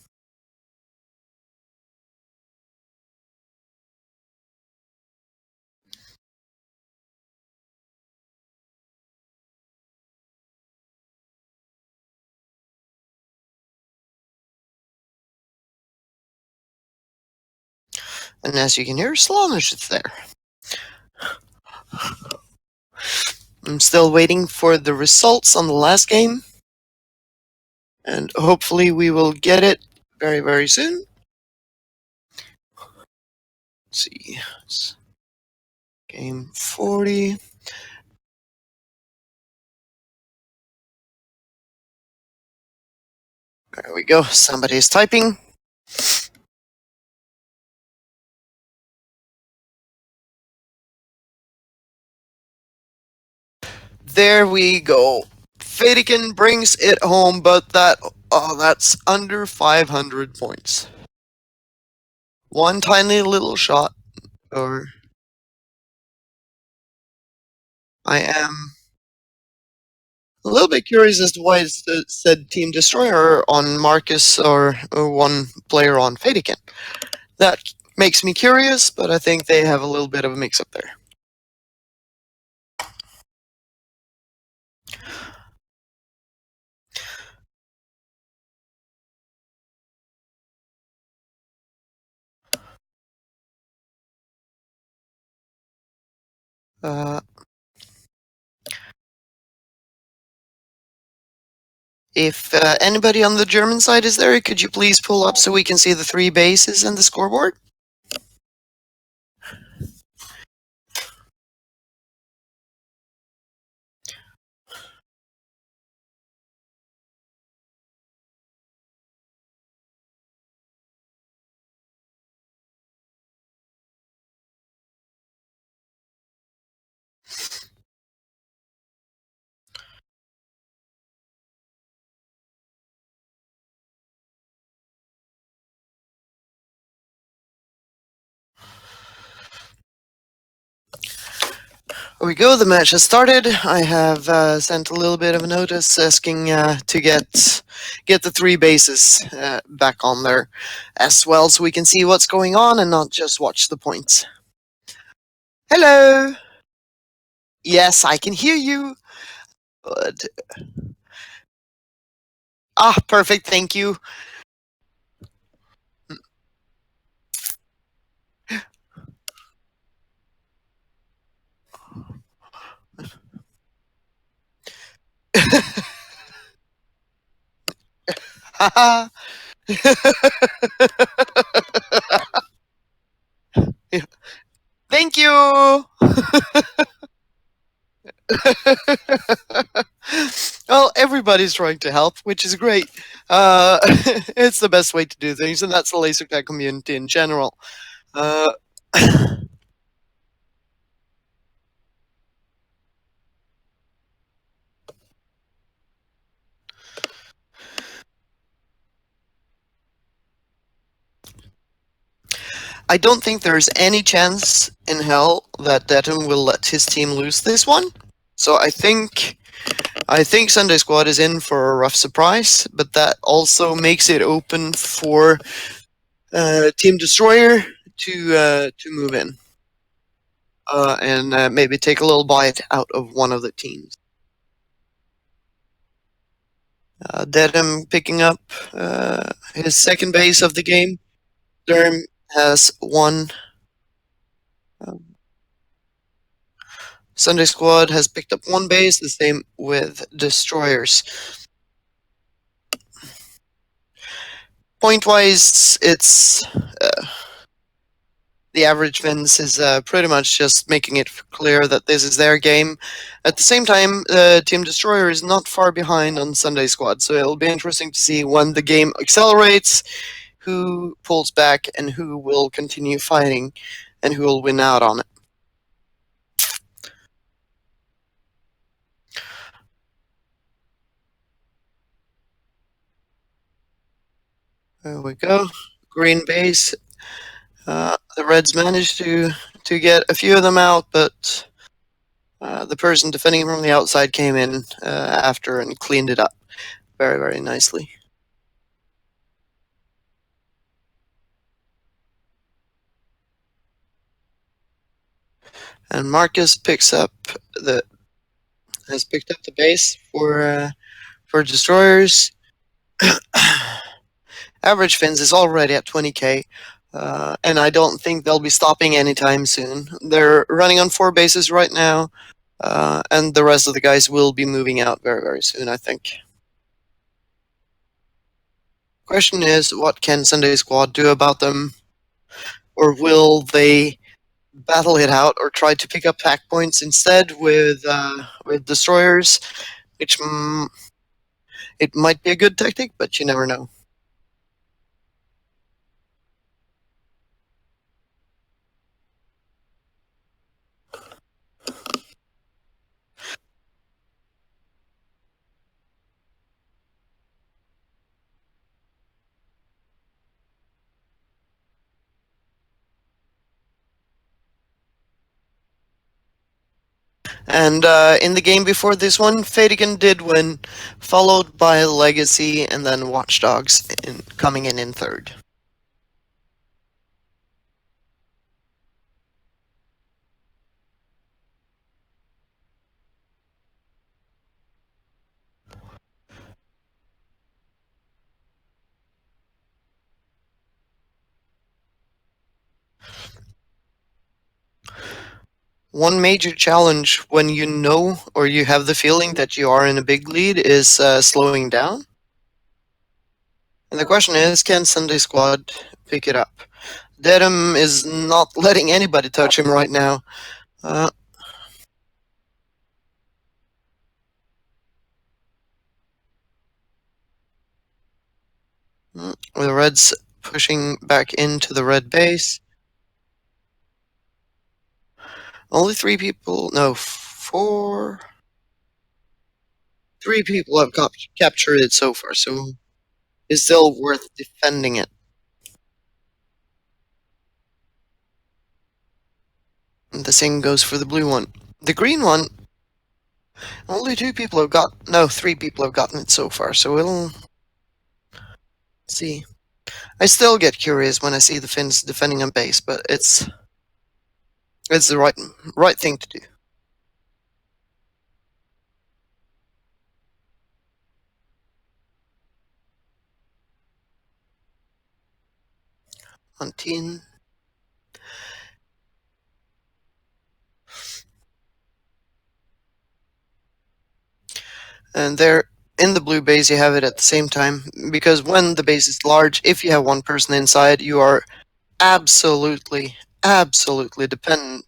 And as you can hear, Slonish is there. I'm still waiting for the results on the last game. And hopefully we will get it very, very soon. Let's see. It's game 40. There we go. Somebody is typing. There we go. Fadikin brings it home, but that's under 500 points. One tiny little shot, or I am a little bit curious as to why it said Team Destroyer on Marcus or one player on Fadikin. That Makes me curious, but I think they have a little bit of a mix up there. Uh, if anybody on the German side is there, could you please pull up so we can see the 3 bases and the scoreboard? Here we go. The match has started. I have sent a little bit of a notice asking to get the 3 bases back on there as well, so we can see what's going on and not just watch the points. Hello. Yes, I can hear you. Good. Ah, perfect. Thank you. Haha. Thank you. Well, everybody's trying to help, which is great. It's the best way to do things, and that's the LaserTag community in general. Uh, I don't think there's any chance in hell that Detum will let his team lose this one. So I think Sunday Squad is in for a rough surprise, but that also makes it open for Team Destroyer to move in and maybe take a little bite out of one of the teams. Dedham picking up his second base of the game. Derm has one. Sunday Squad has picked up 1 base, the same with Destroyers. Point-wise, it's the average Vince is pretty much just making it clear that this is their game. At the same time, Team Destroyer is not far behind on Sunday Squad, so it'll be interesting to see when the game accelerates, who pulls back and who will continue fighting, and who will win out on it. There we go. Green base. The Reds managed to get a few of them out, but the person defending from the outside came in after and cleaned it up very, very nicely. And Marcus has picked up the base for Destroyers. Average Fins is already at 20k, and I don't think they'll be stopping anytime soon. They're running on 4 bases right now, and the rest of the guys will be moving out very, very soon, I think. Question is, what can Sunday Squad do about them? Or will they battle it out or try to pick up pack points instead with Destroyers? Which it might be a good tactic, but you never know. And in the game before this one, Fadigan did win, followed by Legacy and then Watchdogs coming in third. one major challenge when you know or you have the feeling that you are in a big lead is slowing down. And the question is, can Sunday Squad pick it up? Dedham is not letting anybody touch him right now. Uh, the Reds pushing back into the red base. Only 3 people, no, 4. 3 people have captured it so far, so it's still worth defending it. And the same goes for the blue one. The green one, only 2 people have got, no, 3 people have gotten it so far, so we'll see. I still get curious when I see the Finns defending on base, but it's the right thing to do. On team. And there, in the blue base, you have it at the same time, because when the base is large, if you have one person inside, you are absolutely dependent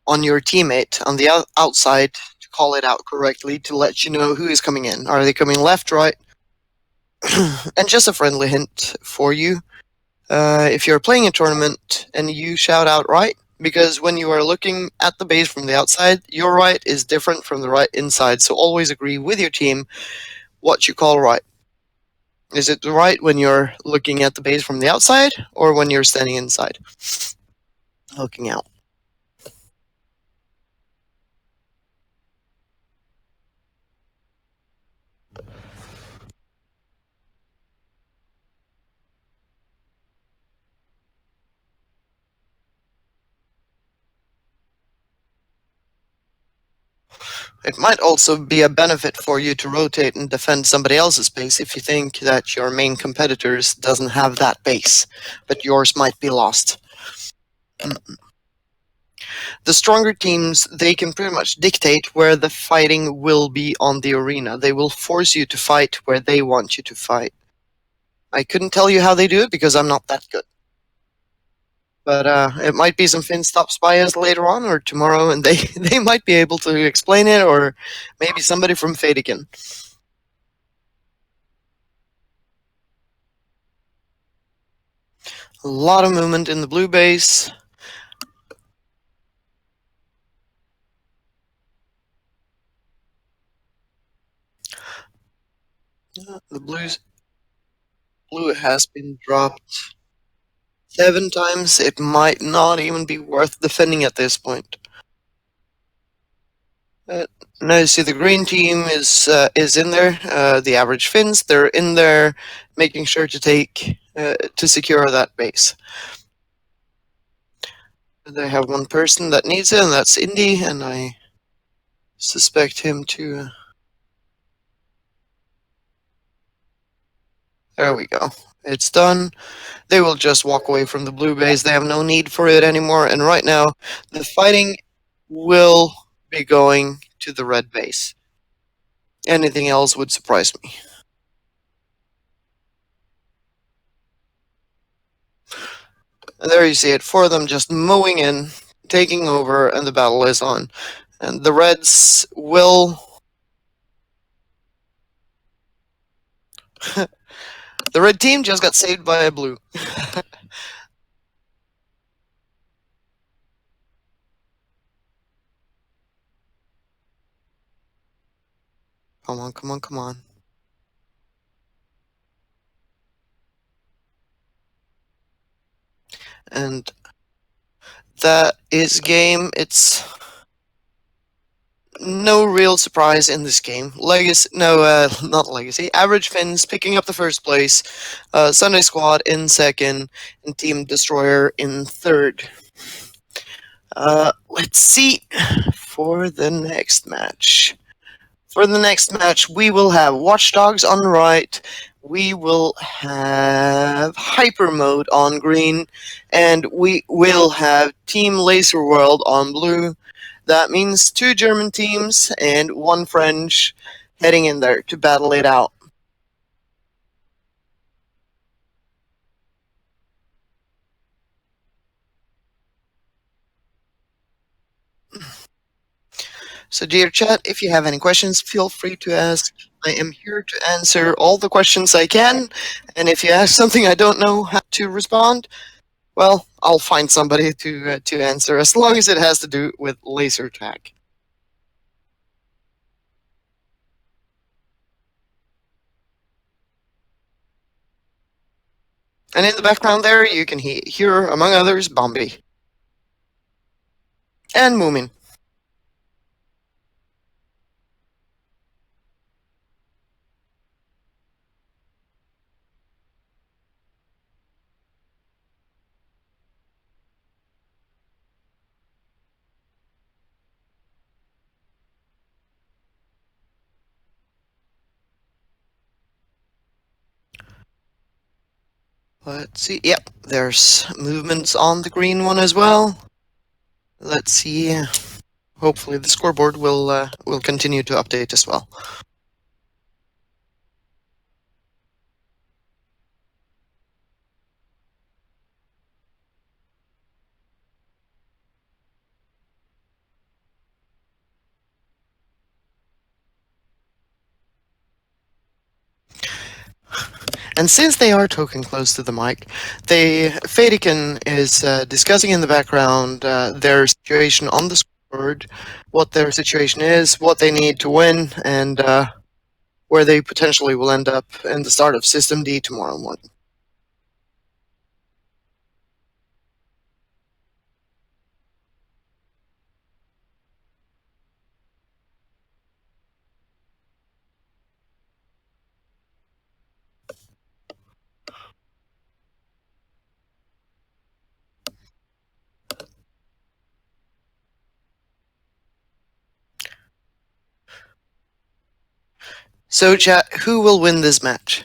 on your teammate on the outside to call it out correctly to let you know who is coming in. Are they coming left, right? And just a friendly hint for you, if you're playing a tournament and you shout out right, because when you are looking at the base from the outside, your right is different from the right inside, so always agree with your team what you call right. Is it right when you're looking at the base from the outside, or when you're standing inside, looking out? It might also be a benefit for you to rotate and defend somebody else's base if you think that your main competitors doesn't have that base, but yours might be lost. The stronger teams, they can pretty much dictate where the fighting will be on the arena. They will force you to fight where they want you to fight. I couldn't tell you how they do it because I'm not that good. But it might be some Finn stops by us later on or tomorrow, and they might be able to explain it, or maybe somebody from Fadikin. A lot of movement in the blue base. The blue has been dropped 7 times. It might not even be worth defending at this point. Now you see the green team is in there. The average Finns, they're in there, making sure to secure that base. They have one person that needs it, and that's Indy, and I suspect him to. There we go. It's done. They will just walk away from the blue base. They have no need for it anymore. And right now, the fighting will be going to the red base. Anything else would surprise me. And there you see it. 4 of them just mowing in, taking over, and the battle is on. And the Reds will. The red team just got saved by a blue. Come on, come on, come on. And that is game. It's no real surprise in this game. Not Legacy. Average Finns picking up the first place. Sunday Squad in second, and Team Destroyer in third. Let's see for the next match. For the next match, we will have Watchdogs on the right. We will have Hyper Mode on green, and we will have Team Laser World on blue. That means 2 German teams and 1 French heading in there to battle it out. So, dear chat, if you have any questions, feel free to ask. I am here to answer all the questions I can, and if you ask something I don't know how to respond, well, I'll find somebody to answer, as long as it has to do with laser tag. And in the background there, you can hear, among others, Bombi and Moomin. Let's see. Yep, there's movements on the green one as well. Let's see. Hopefully, the scoreboard will continue to update as well. And since they are talking close to the mic, Fadikin is discussing in the background their situation on the scoreboard, what their situation is, what they need to win, and where they potentially will end up in the start of System D tomorrow morning. So, chat, who will win this match?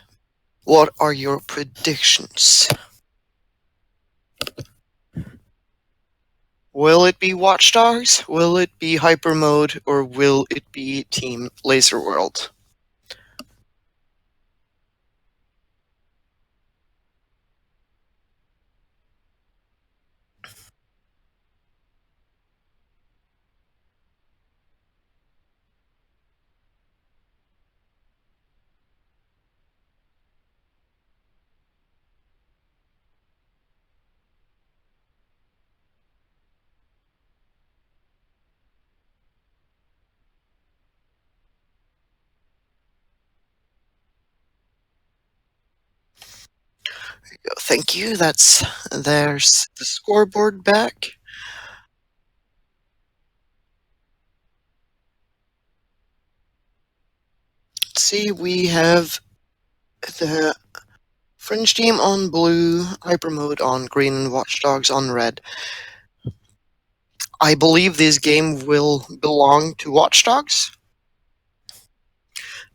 What are your predictions? Will it be Watch Dogs? Will it be Hyper Mode? Or will it be Team Laser World? Thank you. There's the scoreboard back. Let's see, we have the French team on blue, Hyper Mode on green, and Watch Dogs on red. I believe this game will belong to Watch Dogs,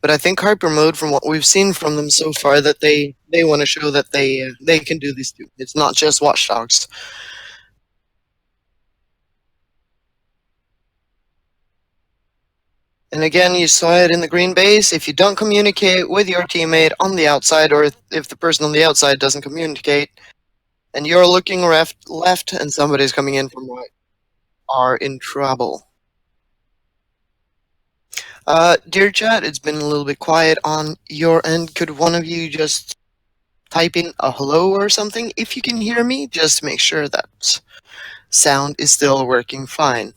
but I think Hyper Mode, from what we've seen from them so far, that they want to show that they can do this too. It's not just Watch Dogs. And again, you saw it in the green base. If you don't communicate with your teammate on the outside, or if the person on the outside doesn't communicate, and you're looking left and somebody's coming in from right, are in trouble. Dear chat, it's been a little bit quiet on your end. Could one of you just type in a hello or something if you can hear me? Just to make sure that sound is still working fine.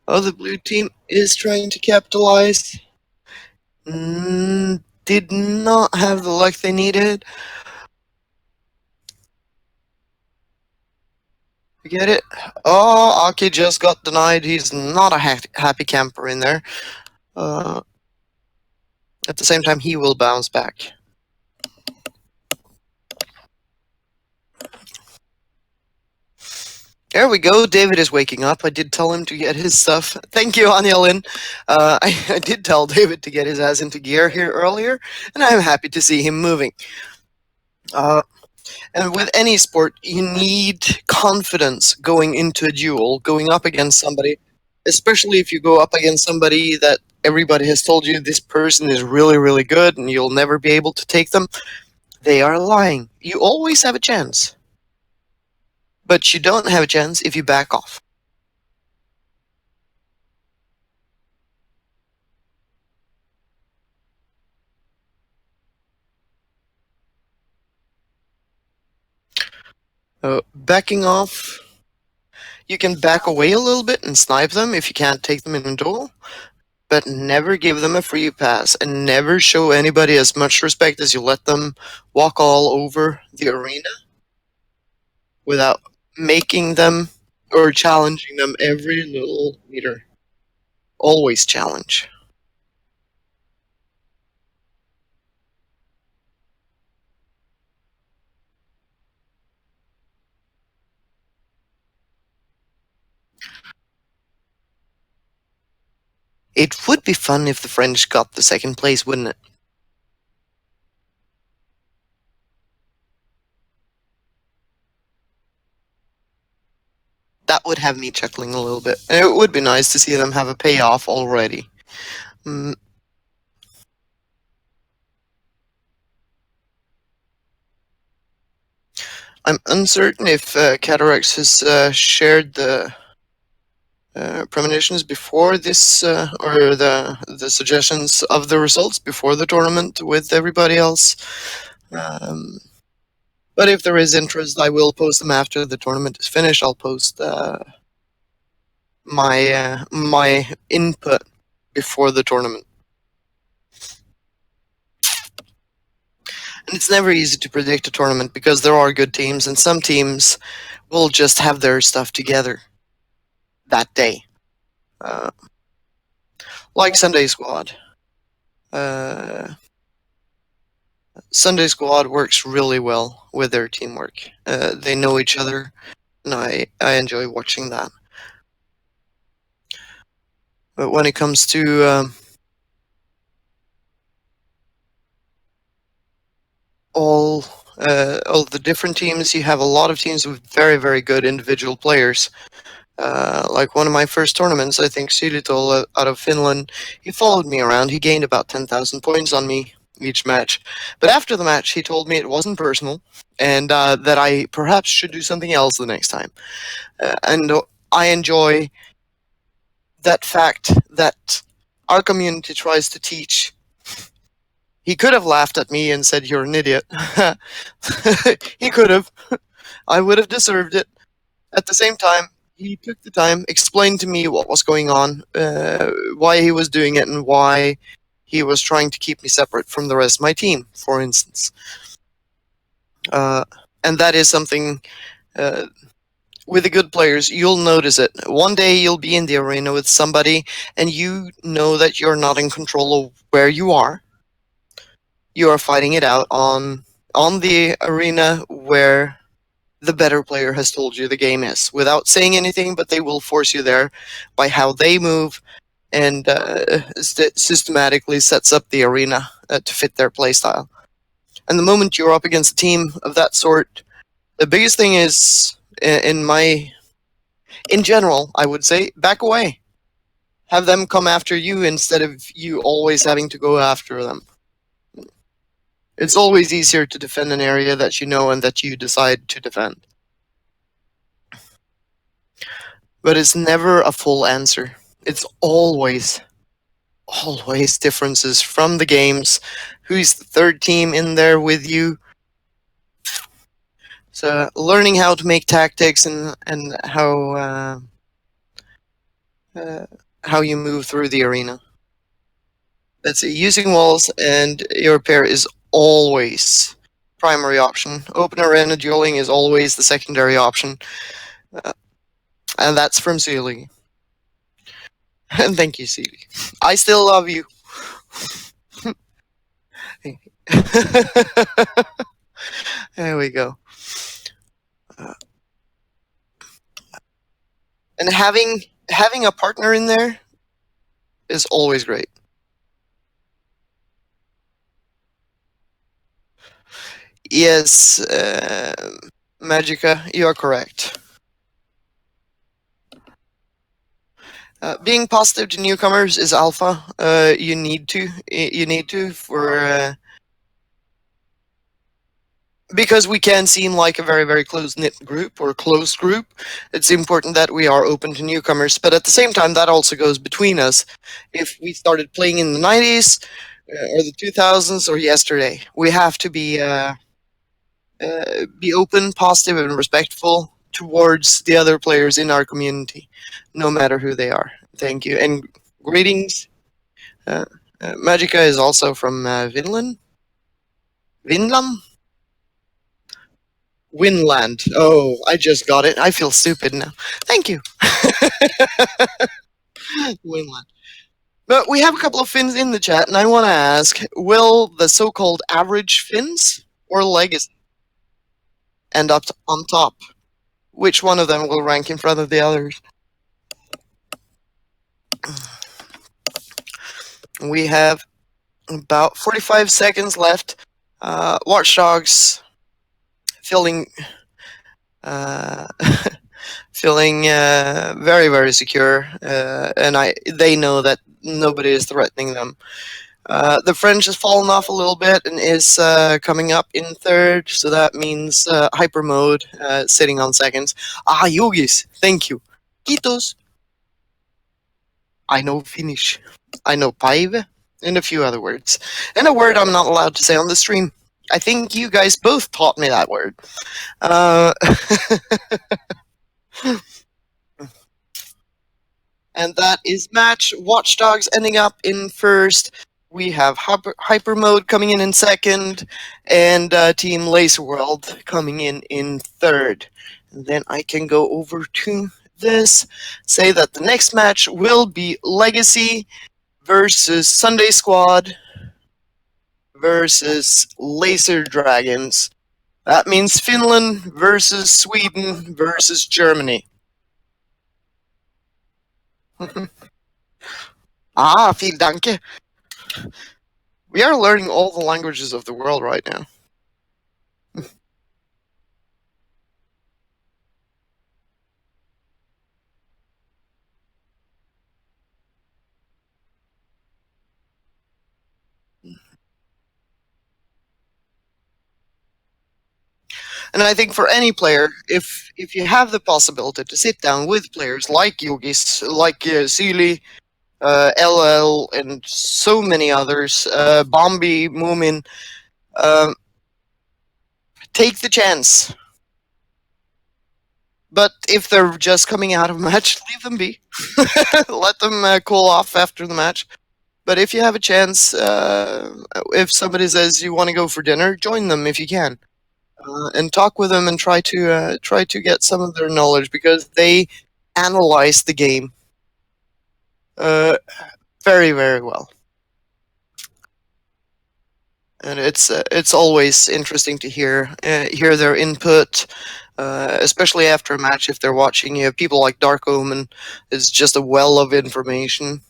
Oh, the blue team is trying to capitalize. Did not have the luck they needed. You get it? Oh, Aki just got denied. He's not a happy camper in there. At the same time, he will bounce back. There we go. David is waking up. I did tell him to get his stuff. Thank you, Anjelin. I did tell David to get his ass into gear here earlier, and I'm happy to see him moving. Uh, and with any sport, you need confidence going into a duel, going up against somebody, especially if you go up against somebody that everybody has told you this person is really, really good and you'll never be able to take them. They are lying. You always have a chance. But you don't have a chance if you back off. Backing off, you can back away a little bit and snipe them if you can't take them in a duel, but never give them a free pass and never show anybody as much respect as you let them walk all over the arena without making them or challenging them every little meter. Always challenge. It would be fun if the French got the second place, wouldn't it? That would have me chuckling a little bit. And it would be nice to see them have a payoff already. Mm. I'm uncertain if Catarax has shared the premonitions before this, or the suggestions of the results before the tournament with everybody else. But if there is interest, I will post them after the tournament is finished. I'll post my input before the tournament. And it's never easy to predict a tournament because there are good teams, and some teams will just have their stuff together that day. Like Sunday Squad. Sunday Squad works really well with their teamwork. They know each other, and I enjoy watching that. But when it comes to all the different teams, you have a lot of teams with very, very good individual players. Like one of my first tournaments, I think Silitol out of Finland, he followed me around. He gained about 10,000 points on me each match. But after the match, he told me it wasn't personal and that I perhaps should do something else the next time. And I enjoy that fact that our community tries to teach. He could have laughed at me and said, "You're an idiot." He could have. I would have deserved it. At the same time, he took the time, explained to me what was going on, why he was doing it, and why he was trying to keep me separate from the rest of my team, for instance. And that is something, with the good players, you'll notice it. One day you'll be in the arena with somebody, and you know that you're not in control of where you are. You are fighting it out on the arena where the better player has told you the game is, without saying anything, but they will force you there by how they move and systematically sets up the arena to fit their playstyle. And the moment you're up against a team of that sort, the biggest thing is, in general, I would say, back away. Have them come after you instead of you always having to go after them. It's always easier to defend an area that you know and that you decide to defend. But it's never a full answer. It's always differences from the games. Who's the third team in there with you? So learning how to make tactics and how you move through the arena. That's it. Using walls and your pair is always primary option. Open arena dueling is always the secondary option. And that's from Sealy. And thank you, Sealy. I still love you. There we go. And having a partner in there is always great. Yes, Magica, you are correct. Being positive to newcomers is alpha. You need to. You need to for because we can seem like a very very close knit group or close group. It's important that we are open to newcomers, but at the same time, that also goes between us. If we started playing in the '90s or the 2000s or yesterday, we have to be open, positive, and respectful towards the other players in our community, no matter who they are. Thank you and greetings. Uh, Magica is also from Vinland. Vinland? Winland. Oh, I just got it. I feel stupid now. Thank you. Winland. But we have a couple of Finns in the chat, and I want to ask, will the so-called average Finns or legacy end up on top? Which one of them will rank in front of the others? We have about 45 seconds left. Watch Dogs feeling feeling very very secure, and they know that nobody is threatening them. The French has fallen off a little bit and is coming up in third, so that means hyper mode sitting on seconds. Ah, Yogis, thank you. Kitos. I know Finnish. I know Paive and a few other words. And a word I'm not allowed to say on the stream. I think you guys both taught me that word. And that is match. Watch Dogs ending up in first. We have Hyper Mode coming in second, and Team Laser World coming in third. And then I can go over to this, say that the next match will be Legacy versus Sunday Squad versus Laser Dragons. That means Finland versus Sweden versus Germany. Ah, vielen danke. We are learning all the languages of the world right now. And I think for any player, if you have the possibility to sit down with players like Yogis, like Seely, LL, and so many others, Bombi, Moomin, take the chance. But if they're just coming out of a match, leave them be. Let them cool off after the match. But if you have a chance, if somebody says you want to go for dinner, join them if you can. And talk with them and try to get some of their knowledge, because they analyze the game very very well, and it's always interesting to hear their input, especially after a match. If they're watching, you have people like Dark Omen is just a well of information.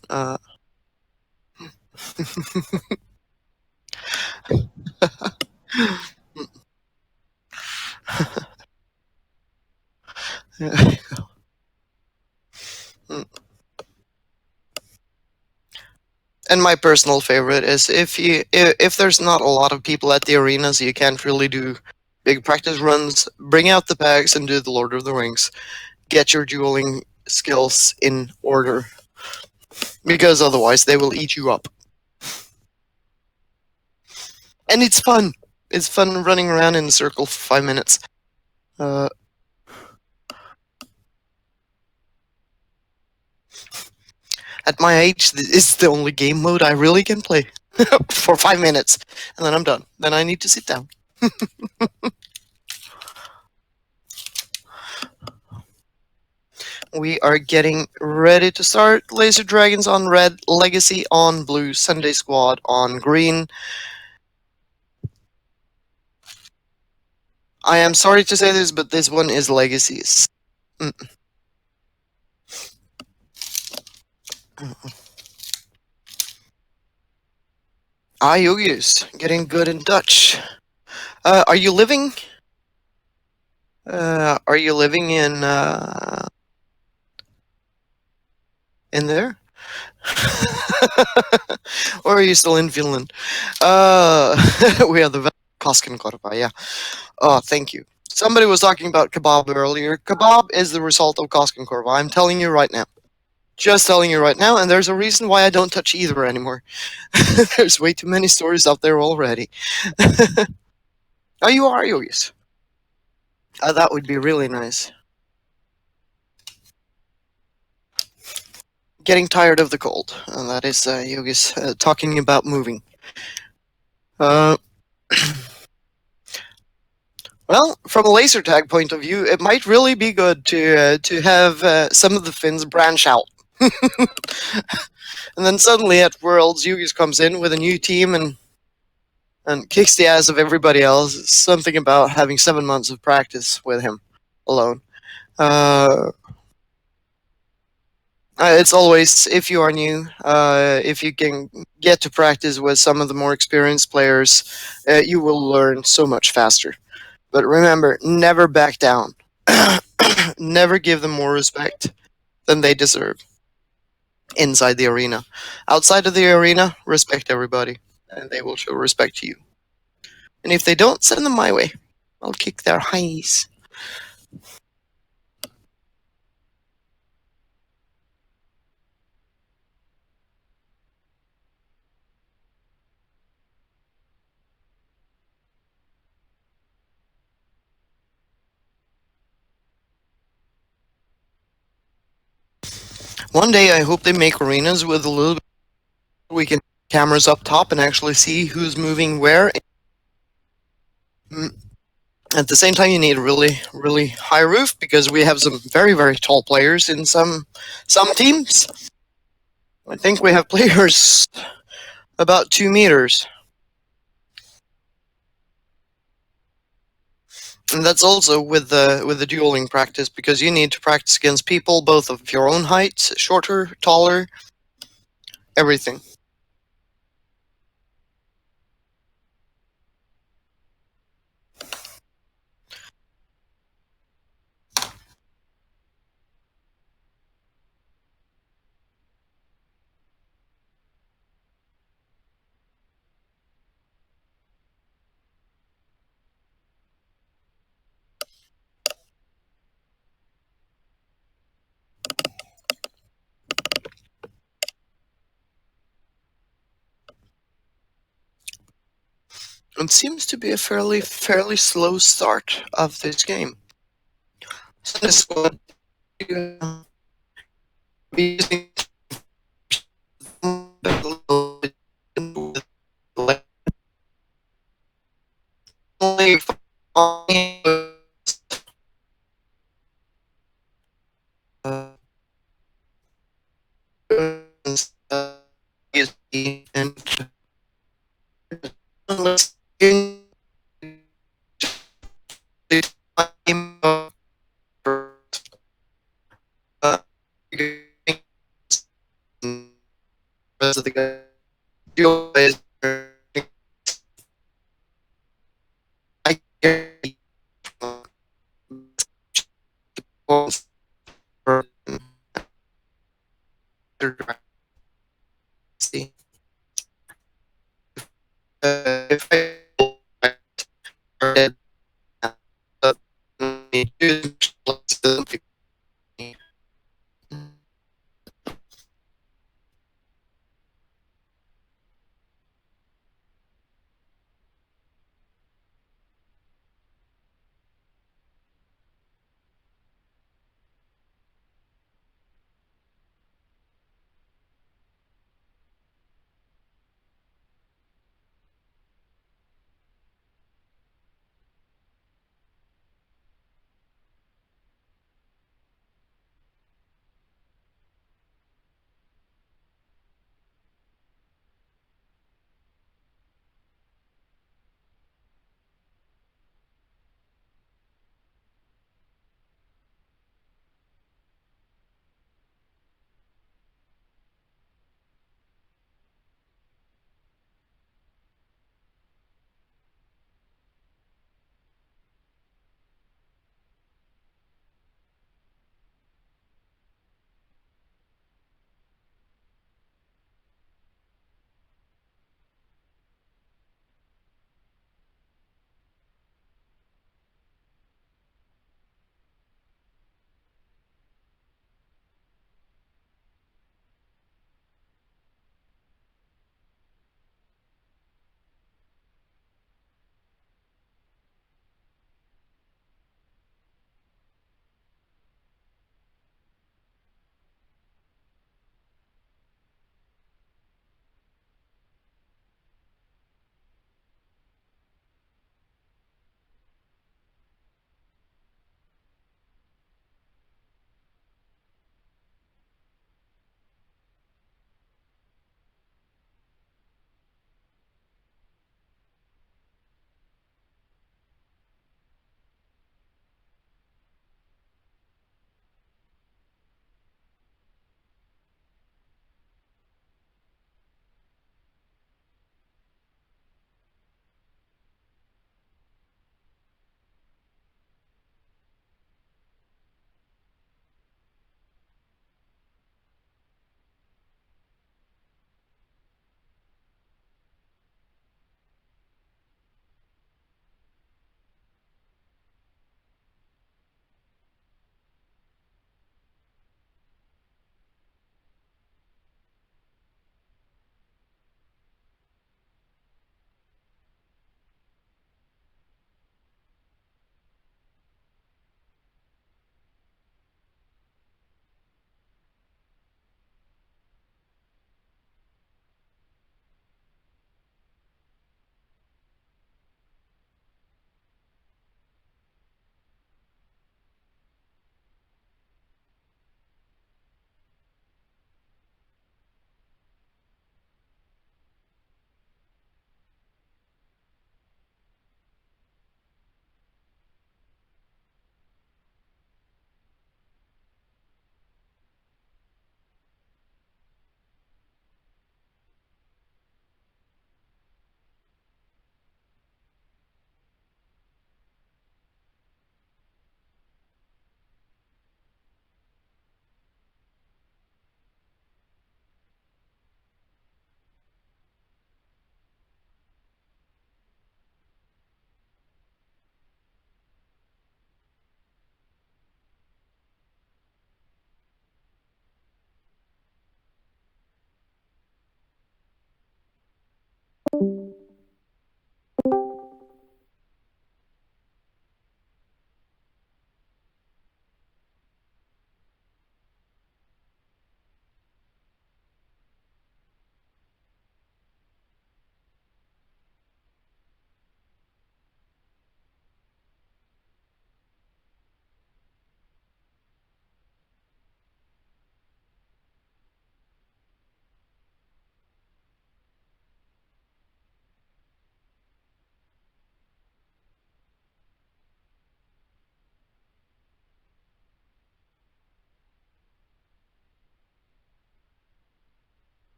And my personal favorite is if there's not a lot of people at the arena, so you can't really do big practice runs, bring out the packs and do the Lord of the Rings. Get your dueling skills in order, because otherwise they will eat you up. And it's fun. It's fun running around in a circle for 5 minutes. At my age, this is the only game mode I really can play for 5 minutes, and then I'm done. Then I need to sit down. We are getting ready to start. Laser Dragons on red, Legacy on blue, Sunday Squad on green. I am sorry to say this, but this one is Legacies. Ah, Yogis, getting good in Dutch. Are you living? Are you living in there? Or are you still in Finland? Uh, we are the Koskenkorva, yeah. Oh, thank you. Somebody was talking about kebab earlier. Kebab is the result of Koskenkorva. I'm telling you right now. Just telling you right now, and there's a reason why I don't touch either anymore. There's way too many stories out there already. Oh, you are Yogis. That would be really nice. Getting tired of the cold. And that is Yogis talking about moving. Uh, well, from a laser tag point of view, it might really be good to have some of the Finns branch out. And then suddenly at Worlds, Yugis comes in with a new team and kicks the ass of everybody else. It's something about having 7 months of practice with him alone. It's always, if you are new, if you can get to practice with some of the more experienced players, you will learn so much faster. But remember, never back down. Never give them more respect than they deserve inside the arena. Outside of the arena, respect everybody, and they will show respect to you. And if they don't, send them my way. I'll kick their highs. One day, I hope they make arenas with a little bit. We can cameras up top and actually see who's moving where. Mm, At the same time, you need a really, really high roof because we have some very, very tall players in some teams. I think we have players about 2 meters. And that's also with the dueling practice because you need to practice against people both of your own height, shorter, taller, everything. It seems to be a fairly slow start of this game. So this squad be using only and rest of the guys. I see. If I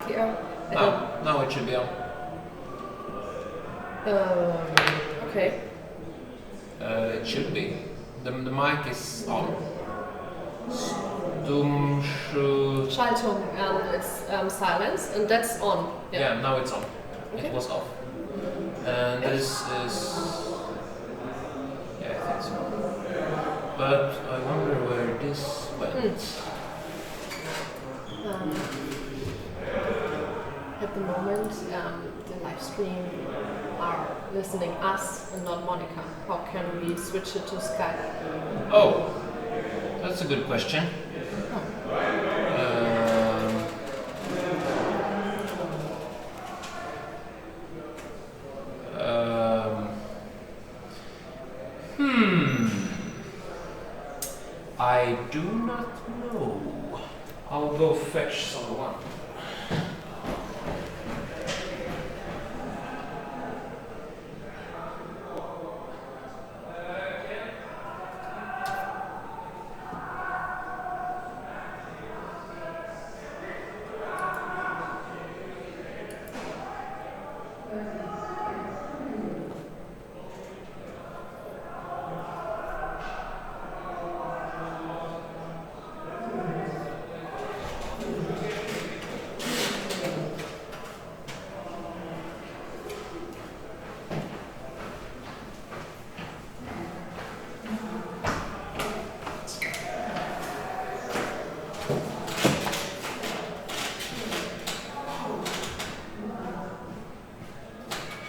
Yeah. Now it should be on. Okay. It should be. The mic is on. Stumm, Schaltung, it's silence, and that's on. yeah, now it's on. Okay. It was off. And this is. Yeah, I think so. But I wonder where this went. At the moment, the live stream are listening us and not Monica. How can we switch it to Skype? Oh, that's a good question. I do not know. I'll go fetch someone.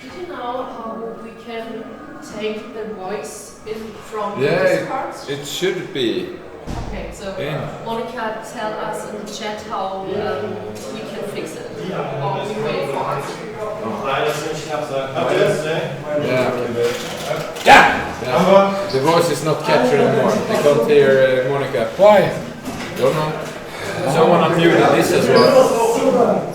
Did you know how we can take the voice in from Yeah, this part? it should be. Okay, so Yeah. Monica, tell us in the chat how we can fix it. Or we wait for us. Nein, das will ich nicht absagen. Habt ihr das? Yeah. The voice is not captured anymore. I can't hear Monica. Why? Don't know. Someone unmuted this as well.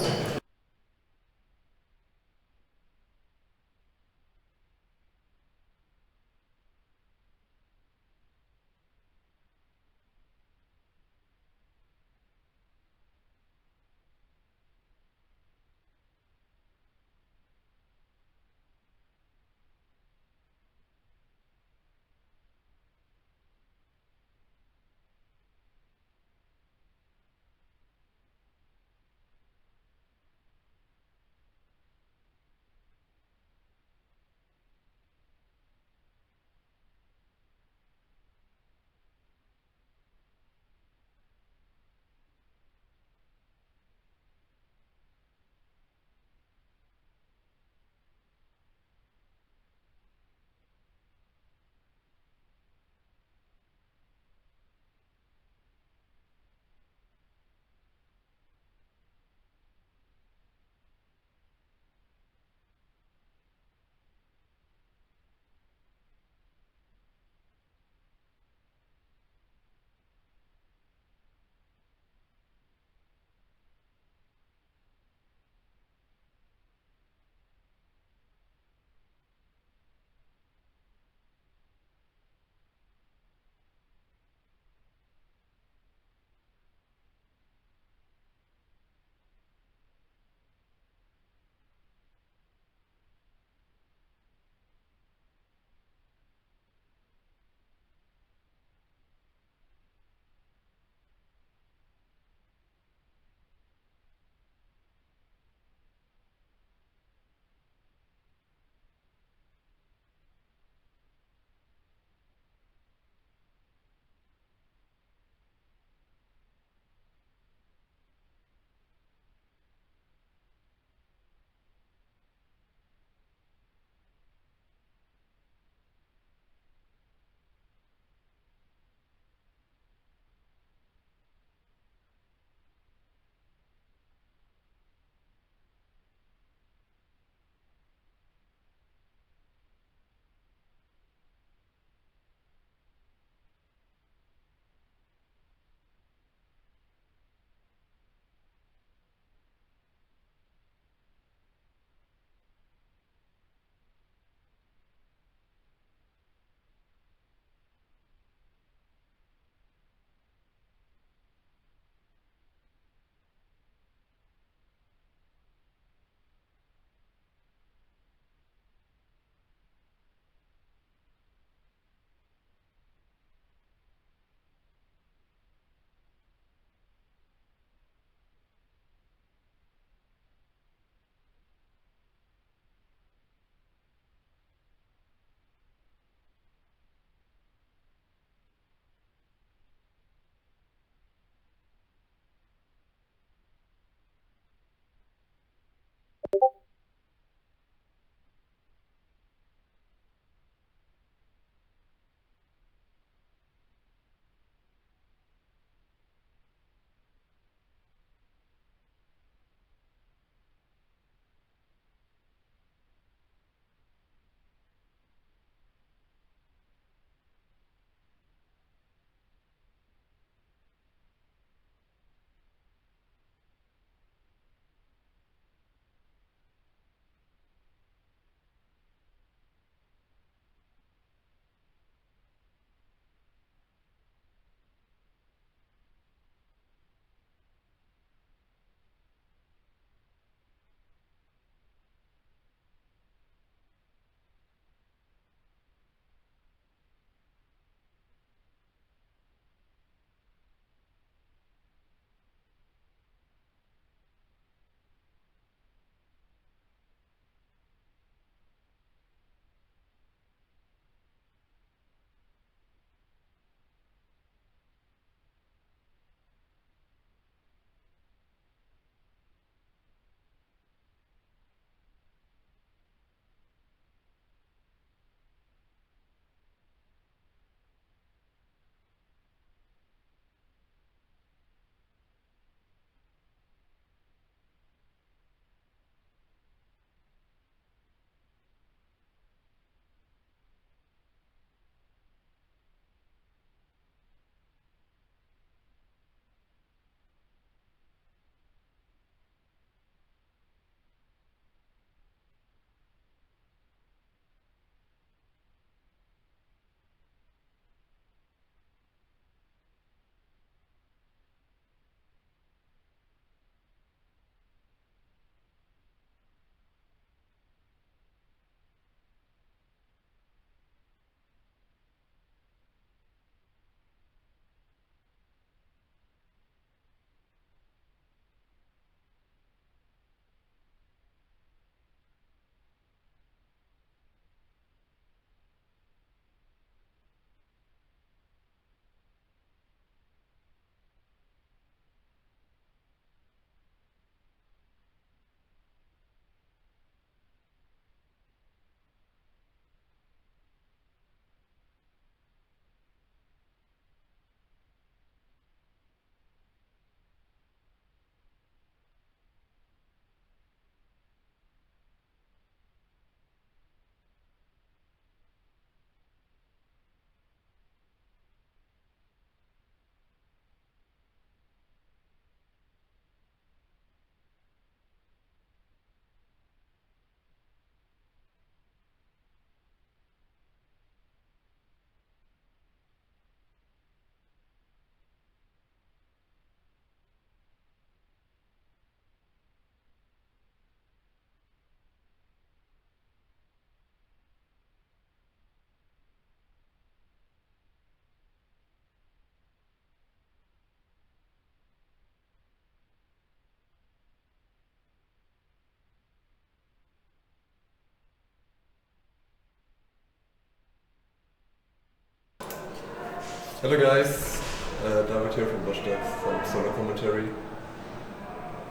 Hello guys, David here from Bostad, from Solo Commentary.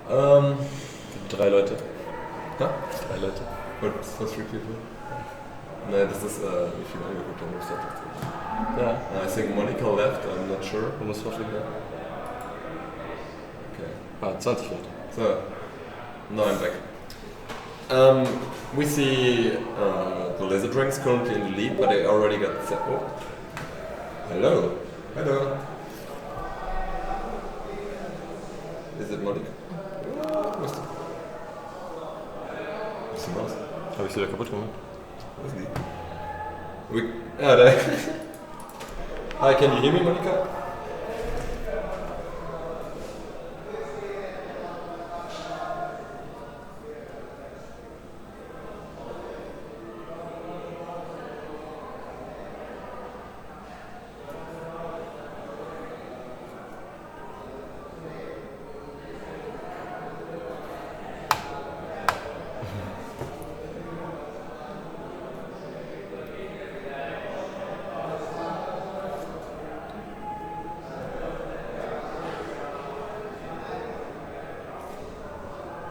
3 Leute. Huh? 3 Leute. What, for 3 people? No, this is, if you angeguckt haben, ist das Ja. I think Monica left, I'm not sure. Du musst vorschlagen. Okay. Ah, 20 Leute. So, now I'm back. We see the Laser Drinks currently in the lead, but they already got set. Oh. Hello. Hello. Is it Monica? Wo ist die? Wo ist die Maus? Habe ich sie wieder kaputt gemacht? Wo ist die? Da. Hi, can you hear me, Monica?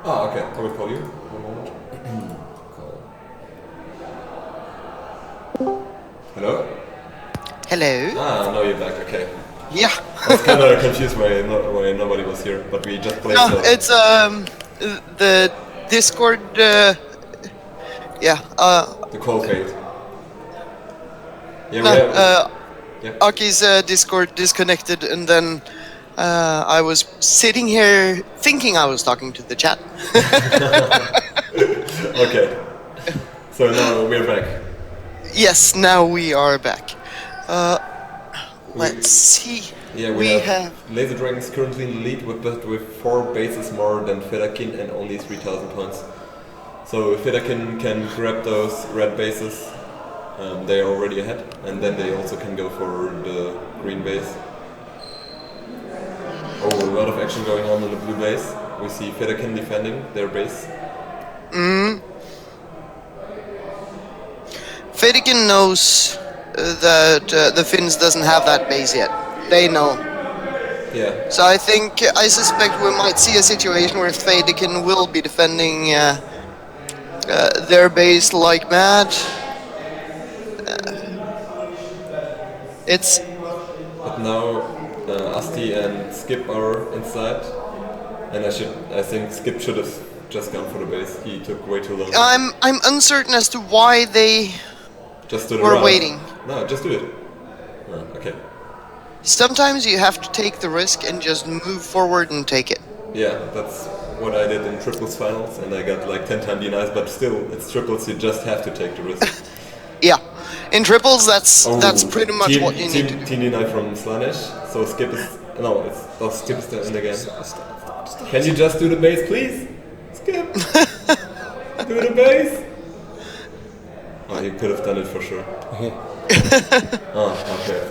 Ah, okay. I will call you. One moment. Call. Hello? Hello. Ah, now you're back. Okay. Yeah. I was kind of confused why nobody was here, but we just played. No, so it's the Discord. Yeah. the call fade. Yeah, we No, have. Yeah. Aki's Discord disconnected, and then I was sitting here thinking I was talking to the chat. Okay. So now we're back. Yes, now we are back. Let's see. Yeah, we have Laser Dragons currently in the lead with 4 bases more than Federkin and only 3,000 points. So if Federkin can grab those red bases, they are already ahead, and then they also can go for the green base. Oh, a lot of action going on in the blue base. We see Federkin defending their base. Fedikin knows that the Finns doesn't have that base yet. They know. Yeah. So I suspect we might see a situation where Fedikin will be defending their base like mad. It's But now Asti and Skip are inside, and I think Skip should have just gone for the base. He took way too long. I'm uncertain as to why they Just do the were route. waiting. No, just do it. Oh, okay. Sometimes you have to take the risk and just move forward and take it. Yeah, that's what I did in triples finals, and I got like 10 times denies, but still, it's triples, you just have to take the risk. Yeah, in triples that's Oh, pretty much team, what you need to do. Team deny from Slanesh, so Skip is... No, Skip is in again. Can you just do the base, please? Skip! Do the base! Oh, you could have done it for sure. Oh, okay.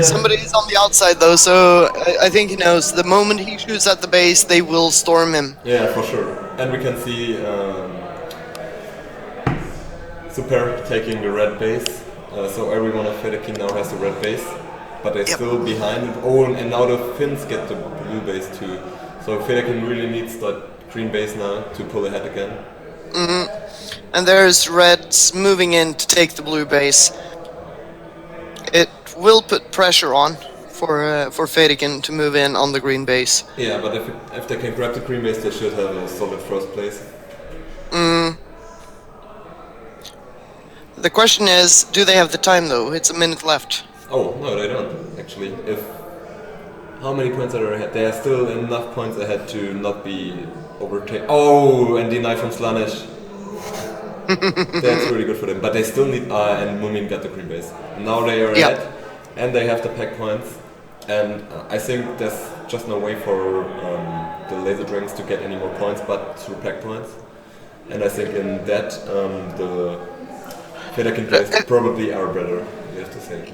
Somebody's on the outside though, so I think he knows. The moment he shoots at the base, they will storm him. Yeah, for sure. And we can see Super taking the red base. So everyone of Federkin now has the red base, but they're Yep. still behind it. Oh, and now the Finns get the blue base too. So Federkin really needs that green base now to pull ahead again. And there's reds moving in to take the blue base. It will put pressure on for Fedikin to move in on the green base. Yeah, but if they can grab the green base, they should have a solid first place. The question is, do they have the time though? It's a minute left. Oh, no, they don't, actually. How many points are they ahead? They are still enough points ahead to not be overtaken. Oh, and deny from Slanesh. That's really good for them. But they still need... and Moomin got the green base. Now they are Yeah. ahead, and they have the pack points. And I think there's just no way for the Laser Dragons to get any more points but through pack points. And I think in that, the Federkin players probably are better, you have to say.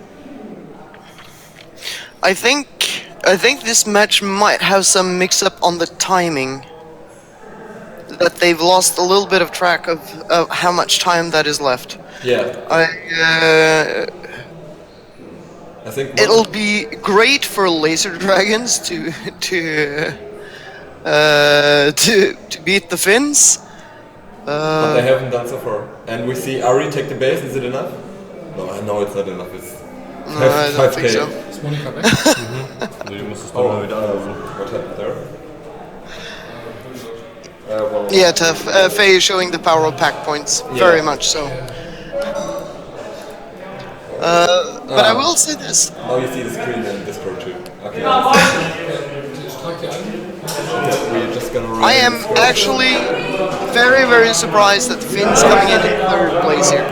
I think this match might have some mix-up on the timing. That they've lost a little bit of track of Yeah. how much time that is left. I think it'll be great for Laser Dragons to beat the Finns. but they haven't done so far. And we see Ari take the base. Is it enough? No, I know it's not enough. It's No, I don't think 5K. so. Ist Monika weg? Du musst es Oh, dann wieder anrufen. what happened there? Well, Yeah, tough. Faye is showing the power of pack points, very much so. But I will say this. Now you see the screen in Discord too. Okay. Streik dir ein. We're just gonna run I am Discord. actually very, very surprised that the Finns coming in third place here.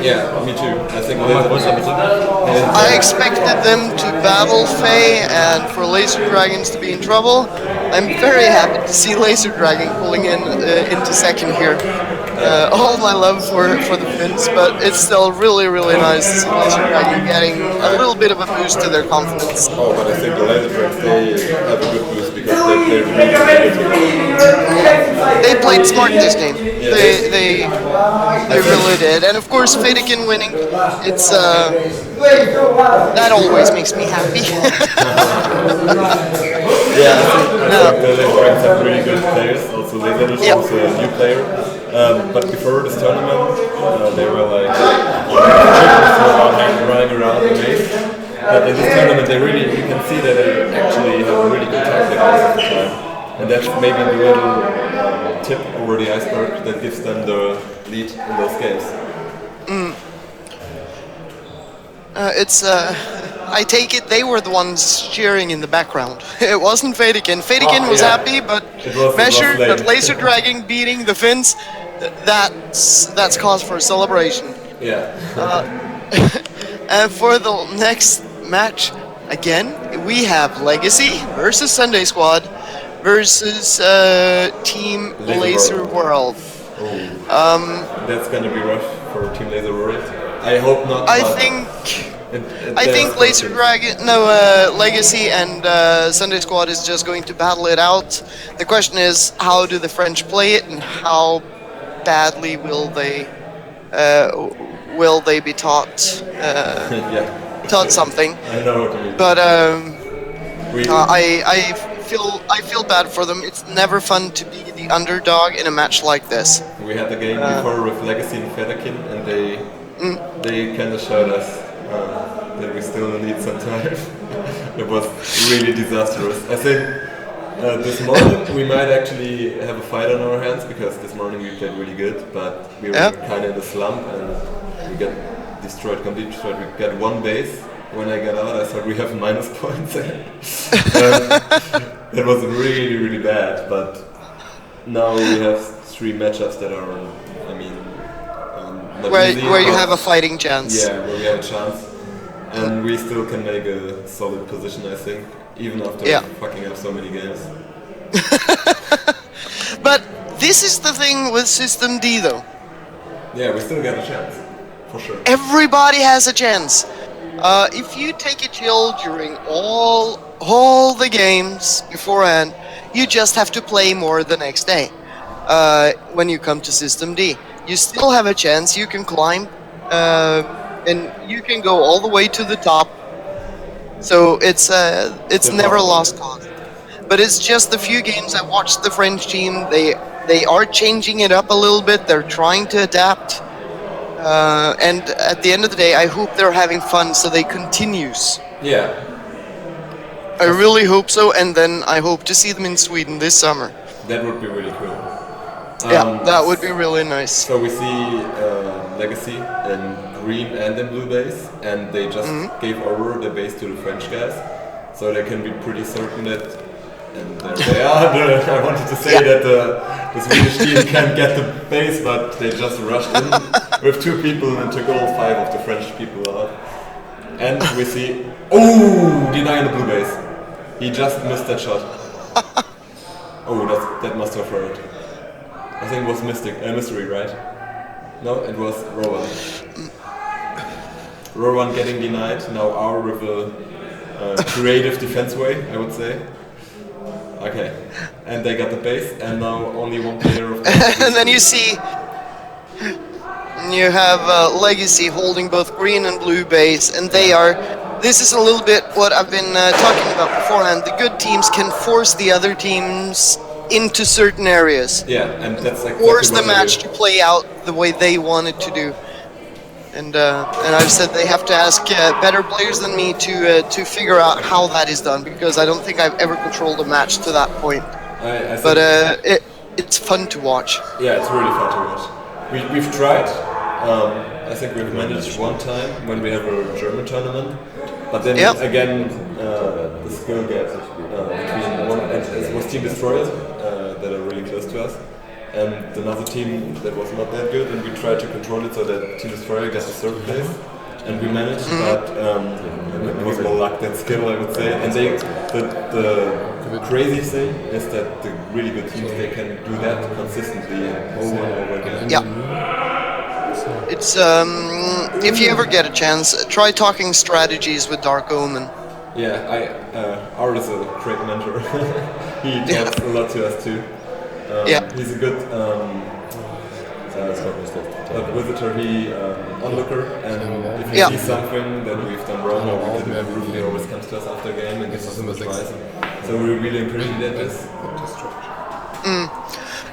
Yeah, me too. I think I expected them to battle Faye and for Laser Dragons to be in trouble. I'm very happy to see Laser Dragon pulling in into second here. All my love for the Finns, but it's still really, really nice to see Laser Dragon getting a little bit of a boost to their confidence. Oh, but I think the Laser Tracks, they have a good boost because they played really good. They played smart this game. They really did, and of course Fedikin winning. It's that always makes me happy. Yeah, I think the Laser Tracks have really good players. Also, Laser is Yeah. also a new player. But before this tournament, they were like running around the base. But in this tournament, you can see that they actually have a really good tactic most of the time. And that's maybe the little tip over the iceberg that gives them the lead in those games. I take it they were the ones cheering in the background. It wasn't Fedikin. Fedikin was yeah. happy, but It was measured. late. But Laser Dragon beating the Finns, that's cause for celebration. Yeah. And for the next match, again, we have Legacy versus Sunday Squad versus Team Laser Laser World. That's gonna be rough for Team Laser World. I hope not. I but think there's Laser something. Dragon, Legacy and Sunday Squad is just going to battle it out. The question is, how do the French play it, and how badly will they be taught Yeah, taught something? I know what you mean. But We, I feel bad for them. It's never fun to be the underdog in a match like this. we had the game before with Legacy and Federkin, and they kind of showed us that we still need some time. It was really disastrous. I think this morning we might actually have a fight on our hands because this morning we played really good, but we were kind of in a slump and we got destroyed, completely destroyed. We got one base. When I got out, I thought we have minus points. That was really, really bad. But now we have 3 matchups that are, I mean, not easy, Where you but- have a fighting chance. Yeah, where we have a chance, and we still can make a solid position, I think, even after fucking up so many games. But this is the thing with System D, though. Yeah, we still got a chance, for sure. Everybody has a chance. If you take a chill during all the games beforehand, you just have to play more the next day. When you come to System D, you still have a chance. You can climb, and you can go all the way to the top. So it's never a lost cause. But it's just a few games. I watched the French team. They are changing it up a little bit. They're trying to adapt. And at the end of the day, I hope they're having fun so they continues. Yeah, I really hope so, and then I hope to see them in Sweden this summer. that would be really cool. Yeah, that would be really nice. So we see Legacy in green and in blue base, and they just gave over the base to the French guys, so they can be pretty certain that. And there they are. I wanted to say that the Swedish team can't get the base, but they just rushed in with 2 people and took all 5 of the French people out. And we see, Deny in the blue base. He just missed that shot. That must have hurt. I think it was Mystery, right? No, it was Rowan. Rowan getting denied. Now R with a creative defense way, I would say. Okay, and they got the base, and now only one player of And then you see, you have Legacy holding both green and blue base, and this is a little bit what I've been talking about beforehand. The good teams can force the other teams into certain areas. Yeah, and that's exactly Force the what they match do. to play out the way they want it to do. And I've said they have to ask better players than me to figure out how that is done, because I don't think I've ever controlled a match to that point. I But think- it's fun to watch. Yeah, it's really fun to watch. We've tried. I think we've managed one time when we have a German tournament, but then Yep. again the skill gap between one it was Team Destroyer that are really close to us, and another team that was not that good, and we tried to control it so that Team Destroyer gets the third place, and we managed, but it was more luck than skill, I would say. And the crazy thing is that the really good teams, they can do that consistently over and over again. Yeah. It's if you ever get a chance, try talking strategies with Dark Omen. Yeah, Art is a great mentor. He talks a lot to us too. Yeah. He's a good visitor, onlooker, and if he Yeah. sees something that we've done wrong or we did improve, he always comes to us after a game and gives us some advice. So we really appreciate this.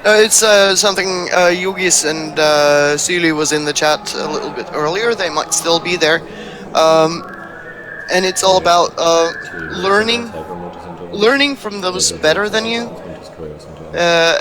It's something Yugis and Seely was in the chat a little bit earlier. They might still be there. And it's all about learning from those better than you.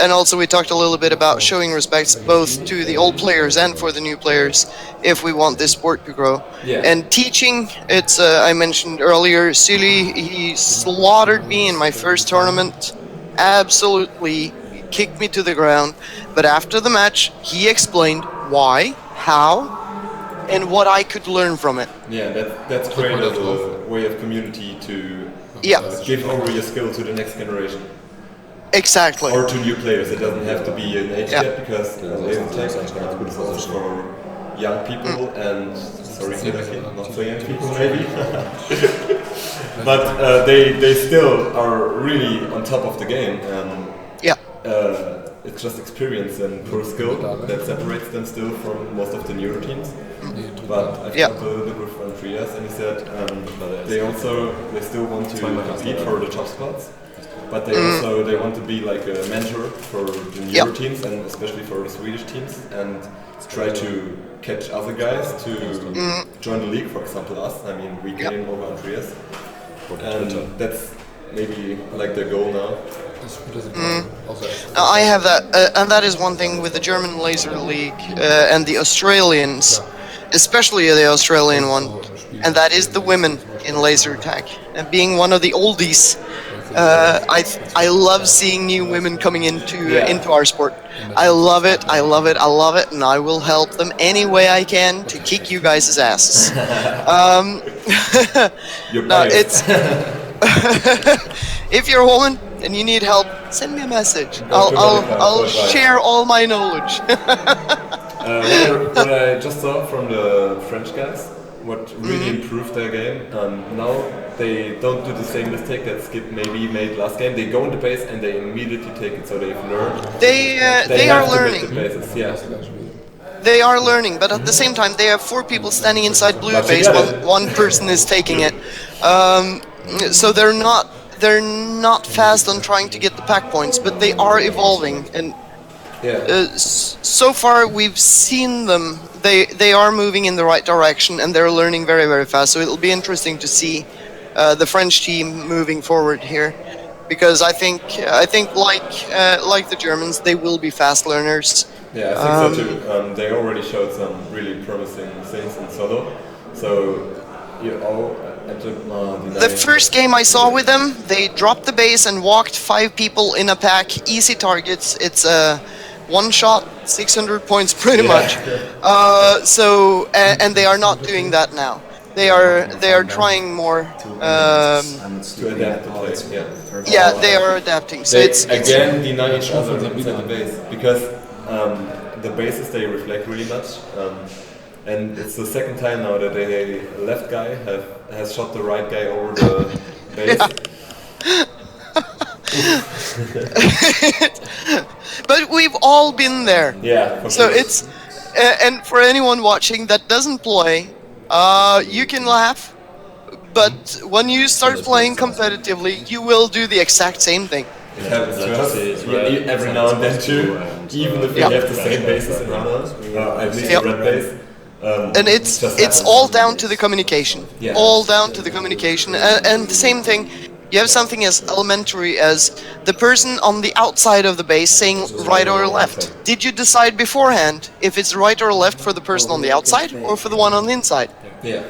And also we talked a little bit about showing respects both to the old players and for the new players if we want this sport to grow. Yeah. And teaching, it's I mentioned earlier, Seely, he slaughtered me in my first tournament. Absolutely kicked me to the ground. But after the match, he explained why, how, and what I could learn from it. Yeah, that's great as a way of community to Yeah. give over your skill to the next generation. Exactly. Or to new players. It doesn't have to be an age Yeah. gap, because laser tag is also for young people and sorry, not so young people maybe. But they still are really on top of the game, and it's just experience and pure skill that separates them still from most of the newer teams. But I've talked a little bit with Andreas, and he said they still want to compete for the top spots, but they want to be like a mentor for the newer teams, and especially for the Swedish teams, and try to catch other guys to join the league. For example, us. I mean, we came over Andreas, and that's maybe like their goal now. I have that, and that is one thing with the German Laser League and the Australians, especially the Australian one, and that is the women in laser tag. And being one of the oldies, I love seeing new women coming into our sport. I love it, I love it, I love it, and I will help them any way I can to kick you guys' asses. You're No, biased. it's if you're a woman and you need help, send me a message. I'll share all my knowledge. What I just saw from the French guys, what really improved their game, now they don't do the same mistake that Skip maybe made last game. They go in the base and they immediately take it, so they've learned. They have are to learning. make the bases, yeah. They are learning, but at the same time, they have 4 people standing inside blue But base together. while one person is taking it. So they're not fast on trying to get the pack points, but they are evolving. And Yeah. so far, we've seen them. They are moving in the right direction, and they're learning very, very fast. So it'll be interesting to see the French team moving forward here, because I think like the Germans, they will be fast learners. Yeah, I think so too. They already showed some really promising things in solo. So you all entered The first game I saw with them, they dropped the base and walked 5 people in a pack, easy targets. It's a one shot, 600 points pretty much. And they are not doing that now. They are trying more. to adapt the play. Yeah. Yeah, they are adapting. So They it's again deny each other inside the base, because the bases, they reflect really much. And it's the second time now that a left guy has shot the right guy over the base. but we've all been there. Yeah. for So sure. it's and for anyone watching that doesn't play, you can laugh, but when you start playing competitively, you will do the exact same thing. It happens to us Is red every now and then too, even if we Yeah. have the same bases in Hana, at least Yep. the red base. And it's all down to the communication. Yeah. All down to the communication. And the same thing, you have something as elementary as the person on the outside of the base saying right or left. Did you decide beforehand if it's right or left for the person on the outside or for the one on the inside? Yeah.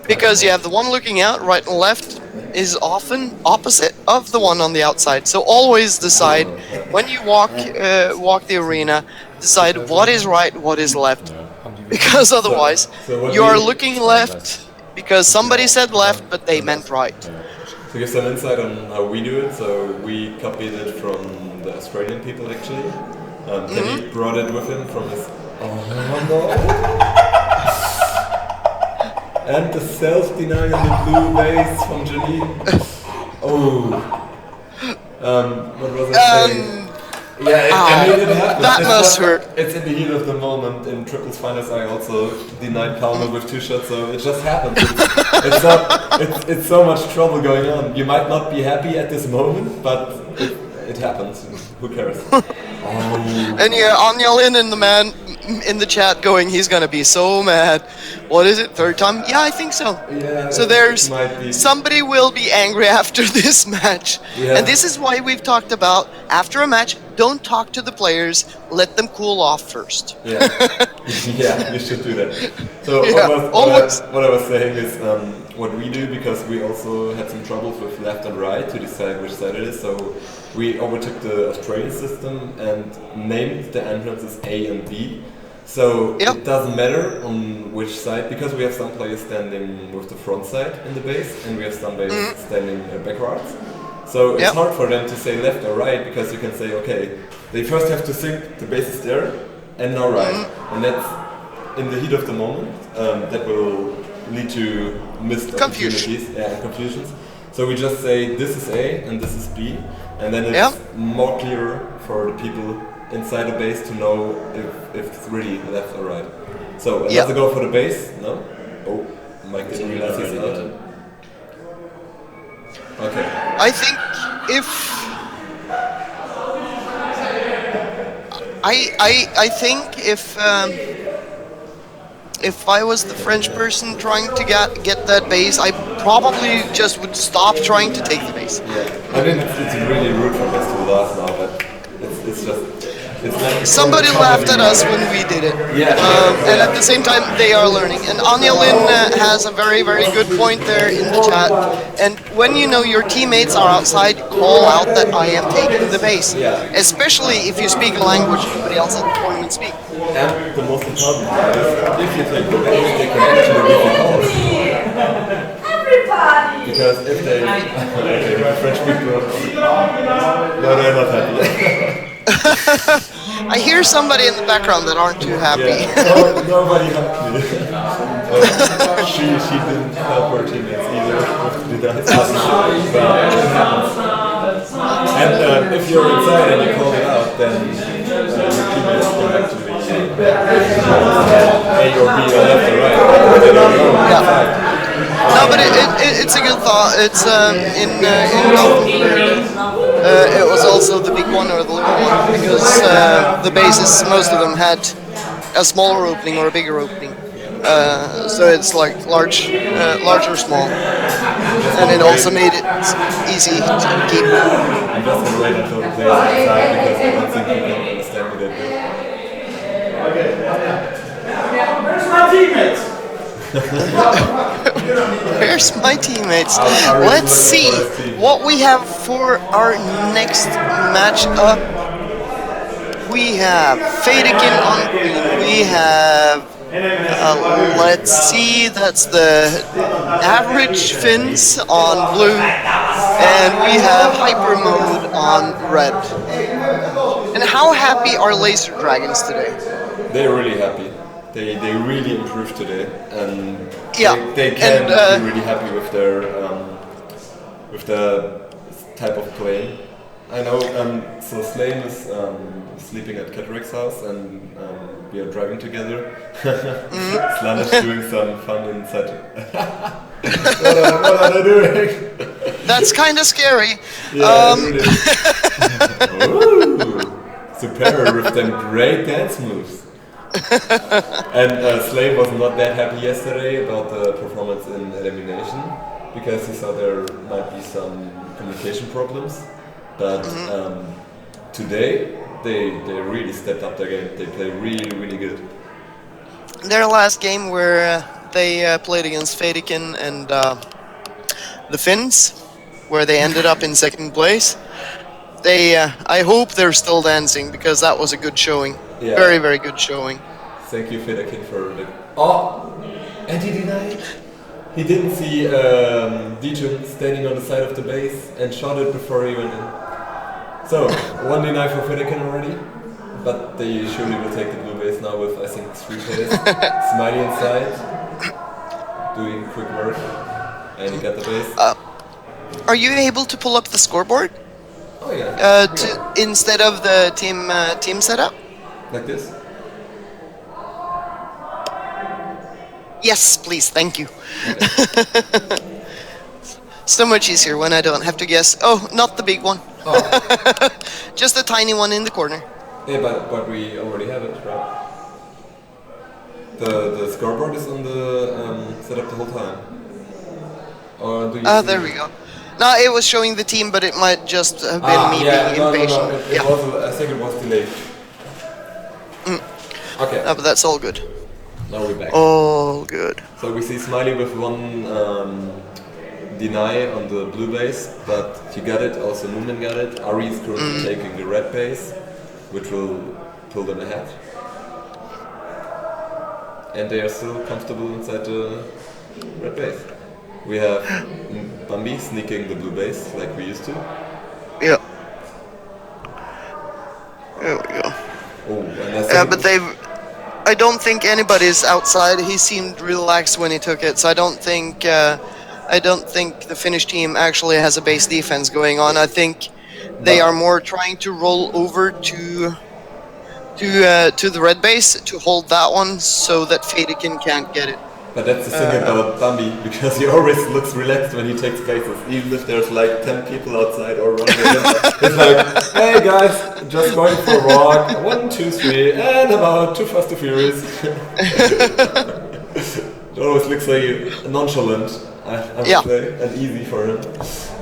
Because you have the one looking out, right and left is often opposite of the one on the outside. So always decide when you walk the arena, decide what is right, what is left. Because otherwise, so what you are we- looking left because somebody said left, but they meant right. To give some insight on how we do it, so we copied it from the Australian people actually. Teddy brought it with him from his. Oh no! And the self-denial in the blue base from Janine. Oh. What was I saying? Yeah, I mean, it happens. that It's must not- hurt. It's in the heat of the moment. In triples finals, I also denied Palmer with 2 shots, so it just happens. It's not. It's so much trouble going on. You might not be happy at this moment, but it happens. Who cares? And yeah, Anya Lin and the man in the chat going, he's gonna be so mad. What is it, third time? Yeah, I think so. Yeah, So there's it might be. somebody will be angry after this match. Yeah. And this is why we've talked about after a match, don't talk to the players, let them cool off first. Yeah, yeah, you should do that. So Yeah, always. what I was saying is what we do, because we also had some troubles with left and right to decide which side it is. So we overtook the Australian system and named the entrances A and B. So Yep. it doesn't matter on which side, because we have some players standing with the front side in the base and we have some players standing backwards. So it's Yep. hard for them to say left or right, because you can say, okay, they first have to think the base is there and now right. And that's in the heat of the moment, that will lead to missed Confusion. opportunities and confusions. So we just say this is A and this is B, and then it's Yep. more clear for the people inside the base to know if it's really left or right. So Yep. let's go for the base. No? Oh, Mike didn't realize he's out. Okay. I think if I think if I was the French person trying to get that base, I probably just would stop trying to take the base. Yeah. I mean, it's really rude for us to last now, but it's just. It's like Somebody laughed at us when we did it. Yeah. And at the same time, they are learning. And Anya Lin has a very, very good point there in the chat. And when you know your teammates are outside, call out that I am taking the base. Yeah. Especially if you speak a language nobody else at the tournament speak. And the most important part is, if you take the base, they can actually give you calls. Because if they, okay, the French people, no, they're not happy. I hear somebody in the background that aren't too happy. Yeah, nobody helped me. She didn't help her teammates either with the dice. But it happens. And if you're inside and you call it out, then your teammates can actually A or B or left or right. They don't know inside. No, but it's a good thought. It's in it was also the big one or the little one, because the bases, most of them had a smaller opening or a bigger opening. So it's like large or small, and it also made it easy to keep. I'm just gonna wait until the players are inside, because I don't think you can understand what they do. Where's my teammates? Where's my teammates? I really Let's looking see for this team. what we have for our next match up. We have Fadekin on green. We have, let's see, that's the average Finns on blue. And we have Hyper Mode on red. And how happy are Laser Dragons today? They're really happy. They really improved today, and Yeah, they can and, be really happy with their with the type of playing. I know. So Slane is sleeping at Cataract's house, and we are driving together. Slan is doing some fun inside. What are they doing? That's kind of scary. Yeah, it really is. Ooh, Super with them great dance moves. And Slane was not that happy yesterday about the performance in elimination because he saw there might be some communication problems. But today they really stepped up their game. They played really good. Their last game where they played against Fadikin and the Finns, where they ended up in second place. I hope they're still dancing because that was a good showing. Yeah. Very good showing. Thank you, Federkin, for the. Oh, and he denied. He didn't see Dijun standing on the side of the base and shot it before he went in. So, 1 deny for Federkin already, but they surely will take the blue base now with, I think, 3 players. Smiley inside, doing quick work, and he got the base. Are you able to pull up the scoreboard Oh yeah. instead of the team setup? Like this? Yes, please, thank you. So much easier when I don't have to guess. Oh, not the big one. Oh. Just a tiny one in the corner. Yeah, but we already have it, right? The scoreboard is on the setup the whole time. Or do you see There we go. No, it was showing the team, but it might just have been me being impatient. No. It was, I think it was delayed. Okay. No, but that's all good. Now we're back. All good. So we see Smiley with 1 deny on the blue base, but he got it, also Moomin got it. Ari is currently taking the red base, which will pull them ahead. And they are still comfortable inside the red base. We have Bambi sneaking the blue base like we used to. Yeah. There we go. Oh, and I think But I don't think anybody's outside. He seemed relaxed when he took it, so I don't think the Finnish team actually has a base defense going on. I think they are more trying to roll over to the red base to hold that one so that Fadikin can't get it. But that's the thing about Bambi, because he always looks relaxed when he takes bases, even if there's like 10 people outside or running with him. He's like, hey guys, just going for a walk, 1, 2, 3, and about too fast to furious. It always looks like nonchalant, I would say, and easy for him.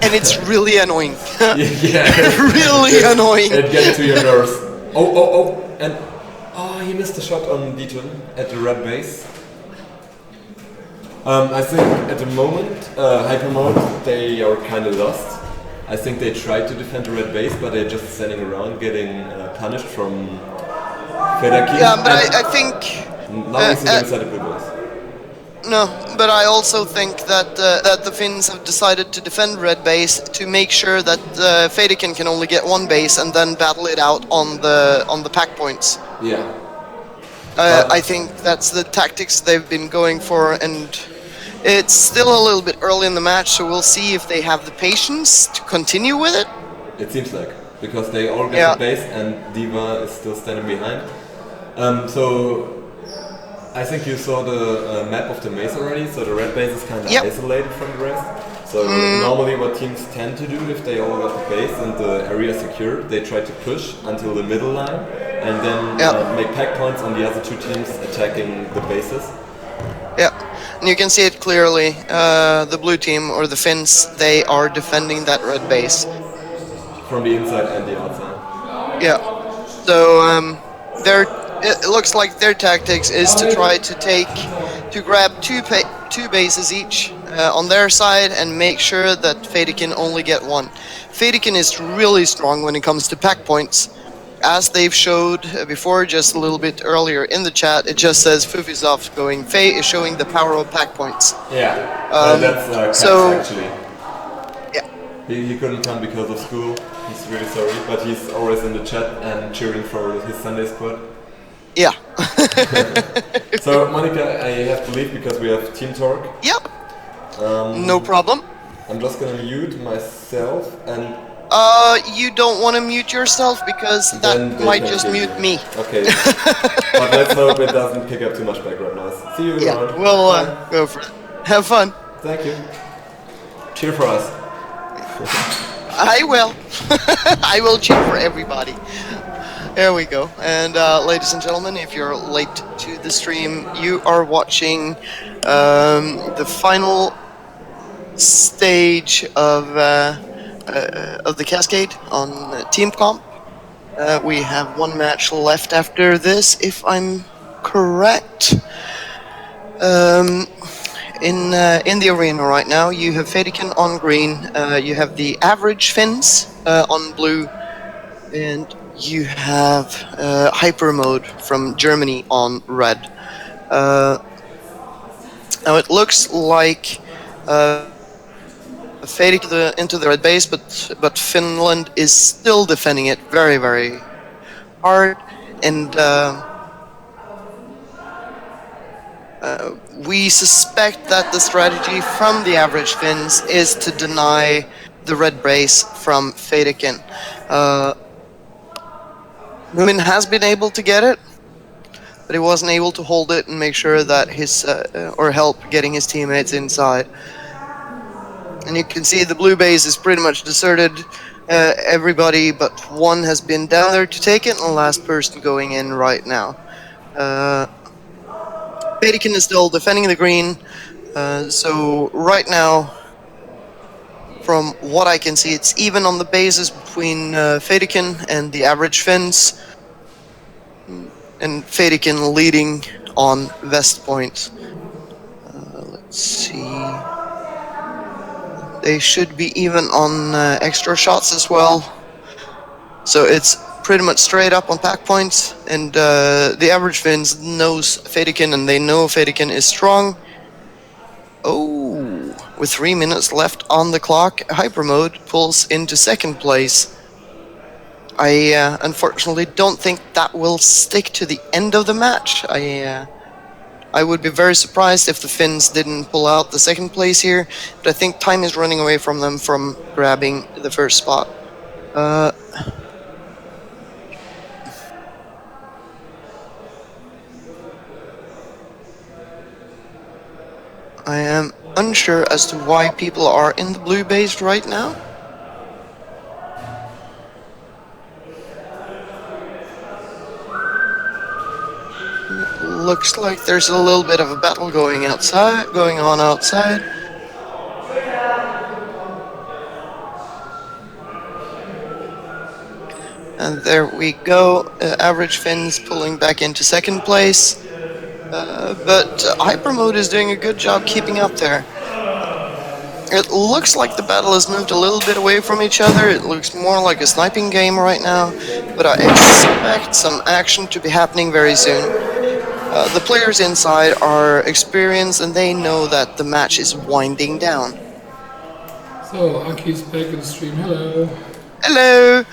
And it's really annoying. Yeah. Really annoying. It gets to your nerves. Oh, and he missed a shot on Dijun at the red base. I think at the moment, Hyper Mode, they are kind of lost. I think they tried to defend the red base, but they're just standing around getting punished from Federkin. Yeah, but I think... Now we see them inside the blue base. No, but I also think that the Finns have decided to defend red base to make sure that Fadikin can only get 1 base and then battle it out on the pack points. Yeah. I think that's the tactics they've been going for, and it's still a little bit early in the match, so we'll see if they have the patience to continue with it. It seems like, because they all get the base and Diva is still standing behind. So I think you saw the map of the maze already, so the red base is kind of isolated from the rest. So normally what teams tend to do if they all got the base and the area secured, they try to push until the middle line and then make pack points on the other 2 teams attacking the bases. Yeah, and you can see it clearly. The blue team, or the Finns, they are defending that red base. From the inside and the outside. Yeah, so it looks like their tactics is to try to grab two bases each on their side and make sure that Fadikin only get 1. Fadikin is really strong when it comes to pack points. As they've showed before, just a little bit earlier in the chat, it just says Fufizov going, Faye is showing the power of pack points. Yeah, that's actually. Yeah. He couldn't come because of school, he's really sorry, but he's always in the chat and cheering for his Sunday squad. Yeah. So, Monica, I have to leave because we have team talk. Yep. No problem. I'm just gonna mute myself and You don't want to mute yourself because Then that they might can just hear mute you. me. Okay. But let's hope it doesn't pick up too much background noise. See you Yeah, around. we'll Bye. go for it. Have fun. Thank you. Cheer for us. I will. I will cheer for everybody. There we go. And ladies and gentlemen, if you're late to the stream, you are watching the final stage of the Cascade on Team Comp. We have one match left after this, if I'm correct. In the arena right now, you have Fedikin on green, you have the average Finns on blue, and you have Hyper Mode from Germany on red. Now it looks like fading into the red base, but Finland is still defending it very, very hard, and we suspect that the strategy from the average Finns is to deny the red base from Fadikin. Moomin has been able to get it, but he wasn't able to hold it and make sure that his or help getting his teammates inside. And you can see the blue base is pretty much deserted. Everybody but one has been down there to take it, and the last person going in right now. Fadikin is still defending the green, so right now, from what I can see, it's even on the bases between Fadikin and the average Finns, and Fadikin leading on West Point. Let's see. They should be even on extra shots as well. So it's pretty much straight up on pack points, and the average Finns knows Fadikin, and they know Fadikin is strong. Oh, with 3 minutes left on the clock, Hyper Mode pulls into second place. I unfortunately don't think that will stick to the end of the match. I would be very surprised if the Finns didn't pull out the second place here, but I think time is running away from them from grabbing the first spot. I am unsure as to why people are in the blue base right now. Looks like there's a little bit of a battle going on outside. And there we go. Average Finns pulling back into second place. But Hyper Mode is doing a good job keeping up there. It looks like the battle has moved a little bit away from each other. It looks more like a sniping game right now, but I expect some action to be happening very soon. The players inside are experienced and they know that the match is winding down. So, Aki's back in the stream. Hello. Hello!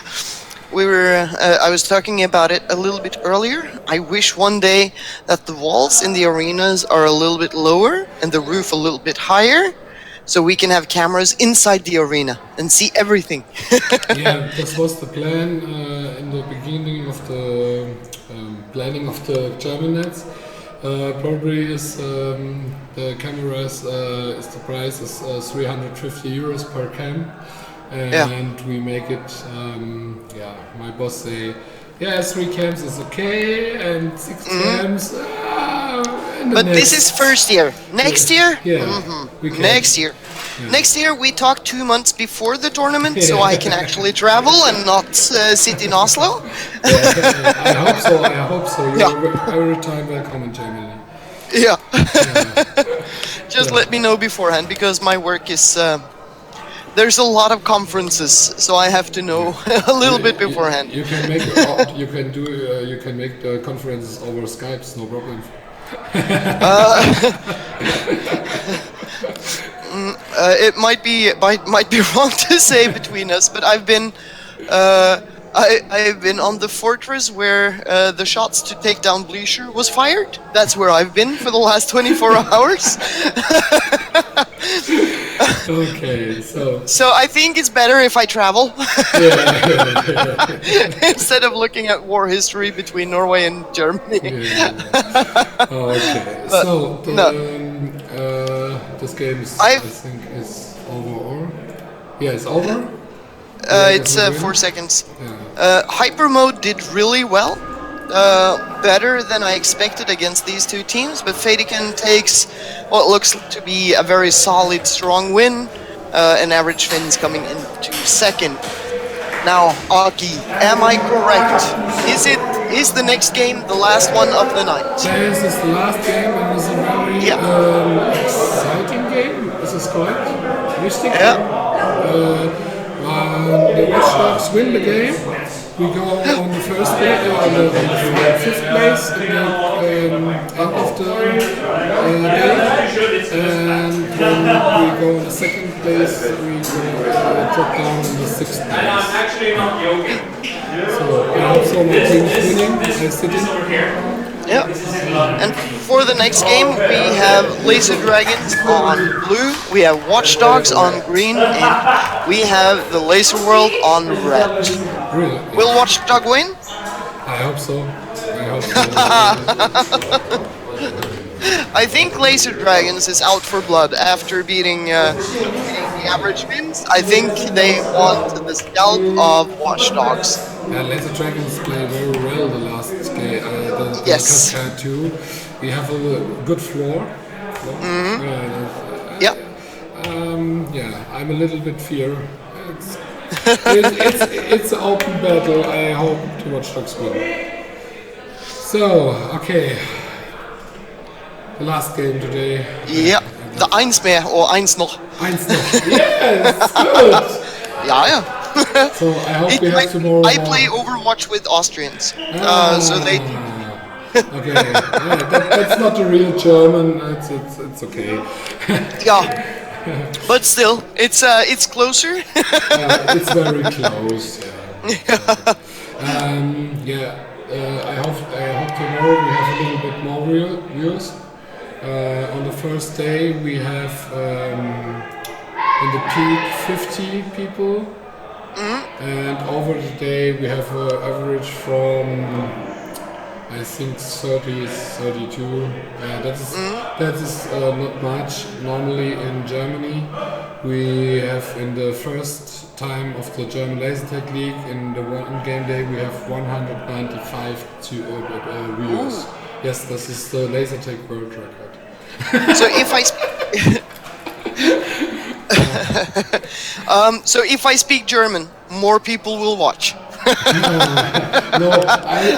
I was talking about it a little bit earlier. I wish one day that the walls in the arenas are a little bit lower and the roof a little bit higher, so we can have cameras inside the arena and see everything. Yeah, this was the plan in the beginning of the planning of the German nets. Probably is the cameras is the price is 350 euros per cam. And we make it, my boss say, 3 cams is okay, and 6 cams, but this is first year. Next year? Next year. Yeah. Next year we talk 2 months before the tournament, so I can actually travel and not sit in Oslo. I hope so. You're every time welcome in Germany. Yeah. Just let me know beforehand, because my work is... there's a lot of conferences, so I have to know a little bit beforehand. You can make the conferences over Skype, no problem. It might be wrong to say between us, but I've been on the fortress where the shots to take down Bleacher was fired. That's where I've been for the last 24 hours. Okay, so So I think it's better if I travel yeah. instead of looking at war history between Norway and Germany. Okay, But, so no. this game is, I I've- think, is over. Or yeah, it's over. It's Is it 4 really? seconds. Yeah. Hyper mode did really well. Better than I expected against these two teams, but Fadikin takes what looks to be a very solid, strong win, and Average Finns coming into second. Now, Aki, am I correct? Is the next game the last one of the night? This is the last game, and it's a very Yeah. exciting game. Is this correct? Richtig? Yeah. The Watch Dogs win the game. We go on the first place, on the fifth place in the end of the day, and when we go in the second place, we drop down in the sixth place. So I hope so my team's winning. I sit in. Yeah. And for the next game, we have Laser Dragons on blue, we have Watch Dogs on green, and we have the Laser World on red. Really? Will Watch Dog win? I hope so. I hope so. I think Laser Dragons is out for blood after beating the Average Finns. I think they want the scalp of Watch Dogs. Laser Dragons play very well the last game. Yes. Cascade 2. We have a good floor. Yeah. Yeah, I'm a little bit fear. It's an open battle. I hope to Watch Dogs win. So, okay. The last game today. Ja, the Eins mehr or Eins noch. 1 noch. Yes, good. Ja, ja. So I hope we have tomorrow. I play Overwatch with Austrians, so they. Okay, yeah, that's not a real German. It's okay. Yeah, but still, it's closer. It's very close. Yeah. I hope tomorrow we have a little bit more views. On the first day we have in the peak 50 people, and over the day we have an average from I think 30, 32. That is not much. Normally in Germany, we have in the first time of the German Lasertag League in the one game day we have 195 views. Yes, this is the Lasertag world record. So if I so if I speak German, more people will watch. No,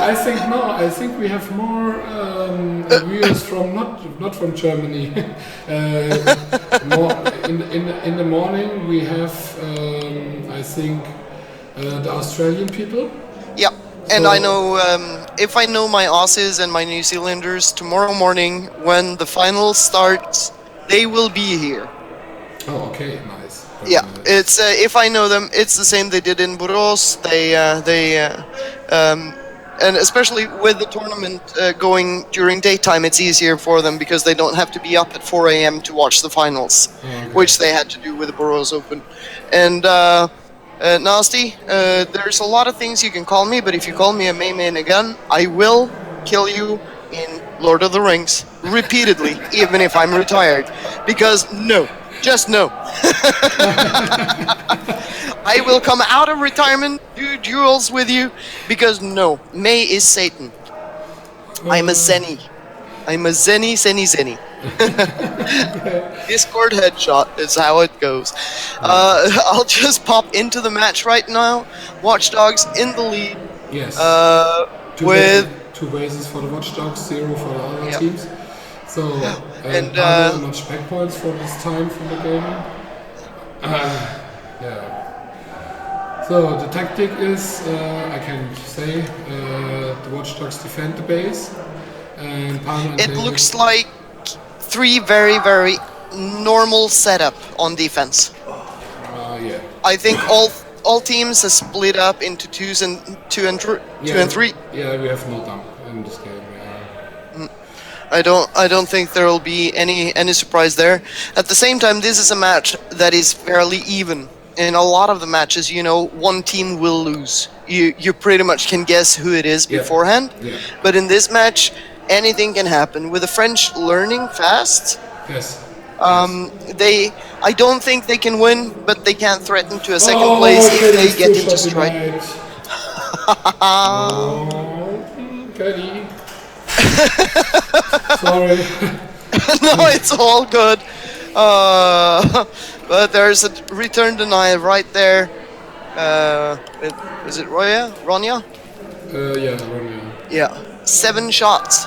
I think no. I think we have more viewers from not from Germany. More in the morning we have I think the Australian people. Yeah, and So- I know if I know my Aussies and my New Zealanders, tomorrow morning when the final starts, they will be here. Oh, okay, nice. Very Yeah, nice. it's if I know them, it's the same they did in Buros. And especially with the tournament going during daytime, it's easier for them because they don't have to be up at 4 a.m. to watch the finals, Okay. which they had to do with the Buros Open. And Nasty, there's a lot of things you can call me, but if you call me a main again, I will kill you in Lord of the Rings repeatedly, even if I'm retired. Because no. Just no. I will come out of retirement, do duels with you, because no, May is Satan. I'm a Zenny. I'm a Zenny. Discord headshot is how it goes. I'll just pop into the match right now. Watch Dogs in the lead. Yes. With two bases for the Watch Dogs, 0 for the other Yep. teams. So And, not much back points for this time from the game. Yeah. So the tactic is, I can say, the Watch Dogs defend the base, and Palmer and it David- looks like three very normal setup on defense. Yeah. I think all teams are split up into two and three. Yeah, we have no dump in this game. Yeah. I don't think there will be any surprise there. At the same time, this is a match that is fairly even. In a lot of the matches, one team will lose. You pretty much can guess who it is Yeah. beforehand. Yeah. But in this match, anything can happen. With the French learning fast, Yes. I don't think they can win, but they can threaten to a second place if okay, they that's get two into shots strike. denied. Oh, Cuddy. Sorry. No, it's all good. But there's a return deny right there. Is it Roya? Ronya? Yeah, Romeo. Yeah. 7 shots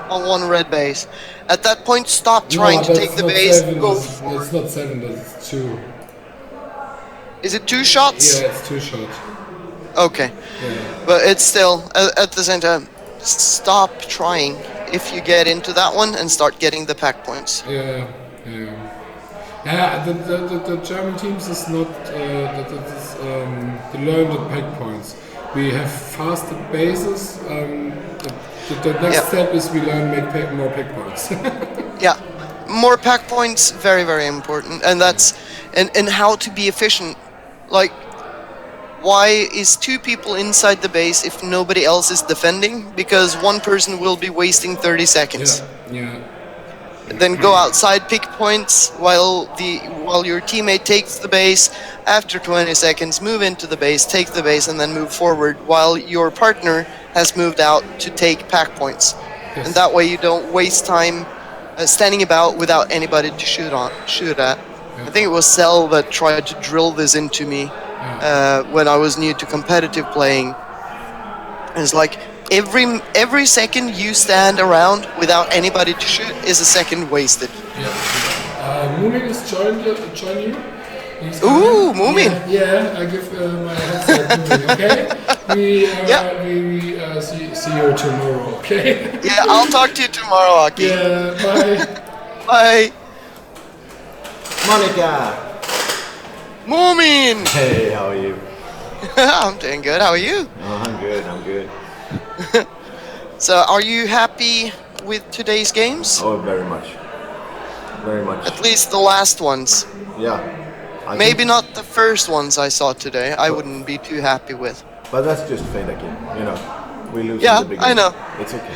on one red base. At that point, stop trying to that's take the not base. seven, Go that's- for It's not 7, that's 2. Is it 2 shots? Yeah, it's 2 shots. Okay. Yeah. But it's still, at the same time, stop trying if you get into that one and start getting the pack points. Yeah. The German teams is not to learn the pack points. We have faster bases. The next Yeah. step is we learn more pack points. Yeah, more pack points, very, very important, and that's and how to be efficient. Like, why is 2 people inside the base if nobody else is defending? Because one person will be wasting 30 seconds. yeah. Then go outside, pick points while your teammate takes the base. After 20 seconds, move into the base, take the base, and then move forward while your partner has moved out to take pack points. Yes. And that way you don't waste time standing about without anybody to shoot at. I think it was Cell that tried to drill this into me when I was new to competitive playing. And it's like every second you stand around without anybody to shoot is a second wasted. Yeah. Moomin is join you. He's Ooh, coming. Moomin. Yeah, I give my headset to Moomin. Okay. We see you tomorrow. Okay. Yeah, I'll talk to you tomorrow, Aki. Yeah. Bye. Bye. Monica! Moomin! Hey, how are you? I'm doing good. How are you? Oh, I'm good. So, are you happy with today's games? Oh, very much. Very much. At least the last ones. Yeah. I Maybe think- not the first ones I saw today. I wouldn't be too happy with. But that's just fate again, We lose Yeah, in the beginning. I know. It's okay.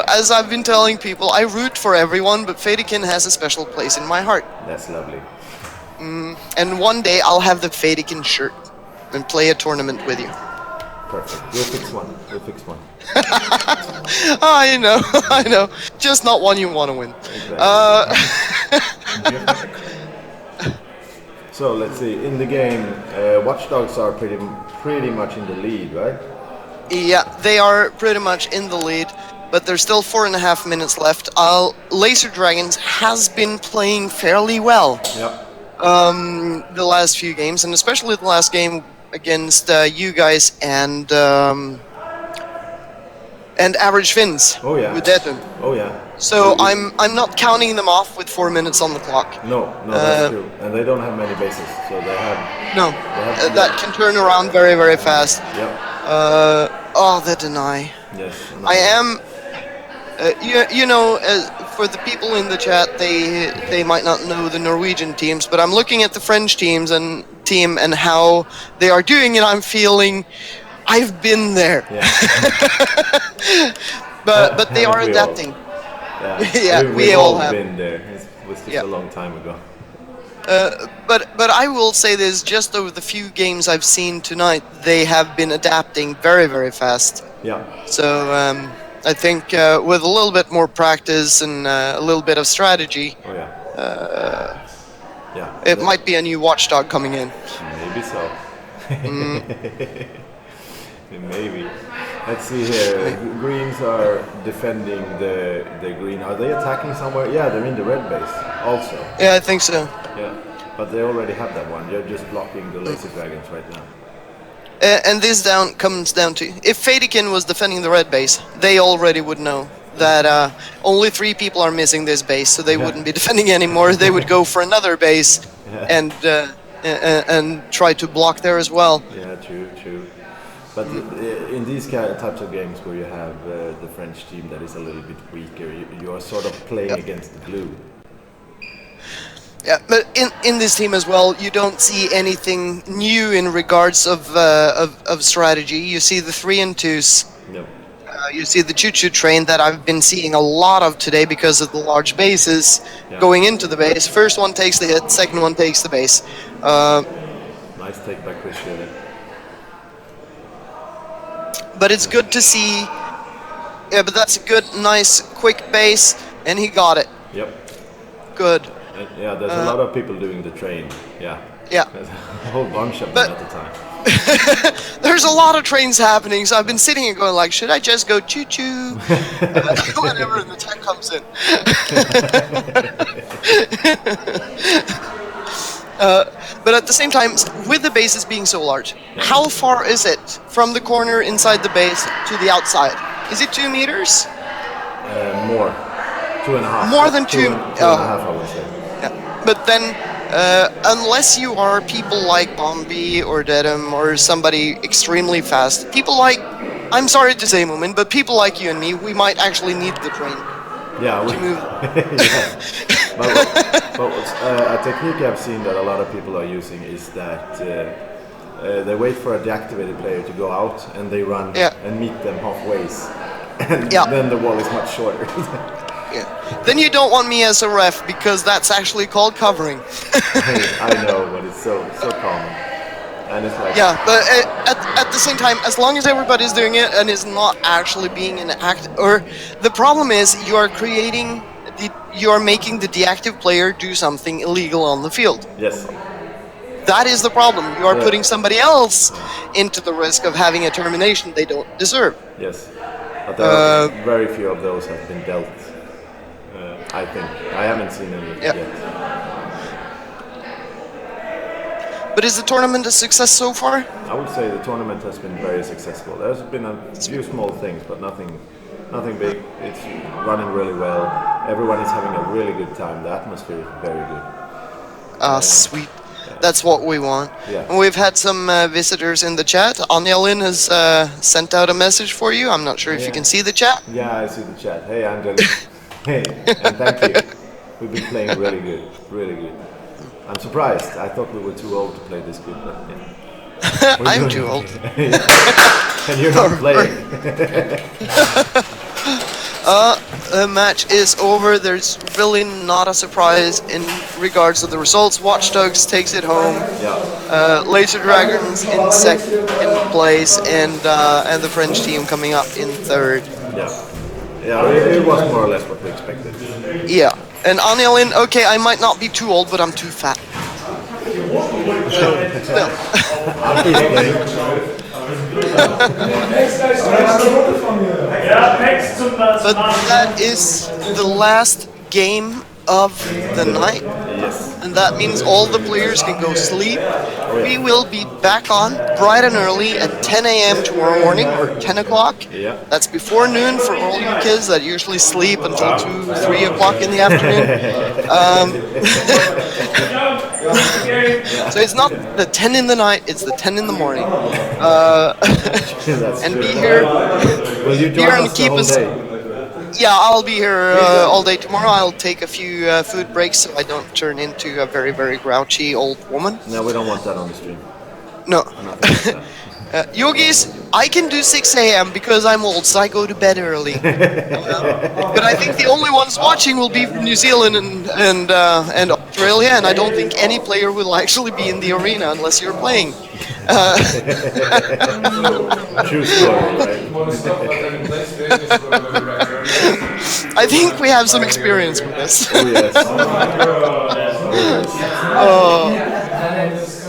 As I've been telling people, I root for everyone, but Fadikin has a special place in my heart. That's lovely. And one day I'll have the Fadikin shirt and play a tournament with you. Perfect. We'll fix one. I know. Just not one you want to win. Exactly. So let's see. In the game, Watch Dogs are pretty much in the lead, right? Yeah, they are pretty much in the lead, but there's still 4.5 minutes left. Laser Dragons has been playing fairly well Yep. the last few games, and especially the last game against you guys and Average Finns. Oh yeah. With Detun. Oh yeah. So I'm not counting them off with 4 minutes on the clock. No, that's true. And they don't have many bases, so they have. No, have- that can turn around very, very fast. Yep. The deny. Yes. I am. For the people in the chat, they might not know the Norwegian teams, but I'm looking at the French team and how they are doing, and I'm feeling I've been there. Yeah. but they are Haven't we all? adapting. Yeah. Yeah, We've we all all have. been there. It was just Yeah. a long time ago. But I will say this: just over the few games I've seen tonight, they have been adapting very, very fast. Yeah. So I think with a little bit more practice and a little bit of strategy, Oh yeah. Yeah. it might be a new watchdog coming in. Maybe so. Maybe. Let's see here. Greens are defending the green. Are they attacking somewhere? Yeah, they're in the red base also. Yeah, I think so. Yeah. But they already have that one. They're just blocking the laser dragons right now. And this comes down to if Fadikin was defending the red base, they already would know that only 3 people are missing this base, so they wouldn't be defending anymore. They would go for another base and try to block there as well. Yeah, true. But in these types of games where you have the French team that is a little bit weaker, you are sort of playing against the glue. Yeah, but in this team as well, you don't see anything new in regards of strategy. You see the 3 and 2s. Yep. You see the choo-choo train that I've been seeing a lot of today because of the large bases going into the base. First one takes the hit, second one takes the base. Nice take by Chris Schroeder. But it's good to see. Yeah, but that's a good, nice, quick base, and he got it. Yep. Good. And yeah, there's a lot of people doing the train. Yeah. Yeah. There's a whole bunch of them at the time. There's a lot of trains happening, so I've been sitting and going like, should I just go choo-choo? Whatever, and the tech comes in. But at the same time, with the bases being so large, how far is it from the corner inside the base to the outside? Is it 2 meters? More. 2.5. More than 2. 2.5, I would say. Yeah. But then, unless you are people like Bombi or Dedham or somebody extremely fast, people like, I'm sorry to say, Moomin, but people like you and me, we might actually need the train. Yeah, to move. but a technique I've seen that a lot of people are using is that they wait for a deactivated player to go out and they run and meet them halfway. And then the wall is much shorter. Then you don't want me as a ref because that's actually called covering. I know, but it's so common. And it's like but at the same time, as long as everybody's doing it and is not actually being an act, or the problem is you are making the deactive player do something illegal on the field. Yes. That is the problem. You are putting somebody else into the risk of having a termination they don't deserve. Yes. But there are very few of those have been dealt. I think I haven't seen any yet. But is the tournament a success so far? I would say the tournament has been very successful. There's been a few small things, but nothing big. It's running really well. Everyone is having a really good time. The atmosphere is very good. Sweet. That's what we want. Yeah. And we've had some visitors in the chat. Anja Lynn has sent out a message for you. I'm not sure if you can see the chat. Yeah, I see the chat. Hey, Angela. Hey, and thank you. We've been playing really good, really good. I'm surprised. I thought we were too old to play this good, but yeah. I'm too old. And you're not playing. The match is over. There's really not a surprise in regards to the results. Watch Dogs takes it home. Yeah. Laser Dragons in second place, and the French team coming up in third. Yeah, it was more or less what we expected. Yeah, and Anja Lynn, okay, I might not be too old, but I'm too fat. But that is the last game of the night. Yes. And that means all the players can go sleep. We will be back on bright and early at 10 a.m. tomorrow morning, or 10 o'clock. Yeah. That's before noon for all you kids that usually sleep until 2, 3 o'clock in the afternoon. So it's not the 10 in the night, it's the 10 in the morning. And be here. Will you join us the whole day? Yeah, I'll be here all day tomorrow. I'll take a few food breaks so I don't turn into a very, very grouchy old woman. No, we don't want that on the stream. No. Yogis, I can do 6 a.m. because I'm old, so I go to bed early. But I think the only ones watching will be from New Zealand and Australia, and I don't think any player will actually be in the arena unless you're playing. True story, right? I think we have some experience with this. Oh, yes.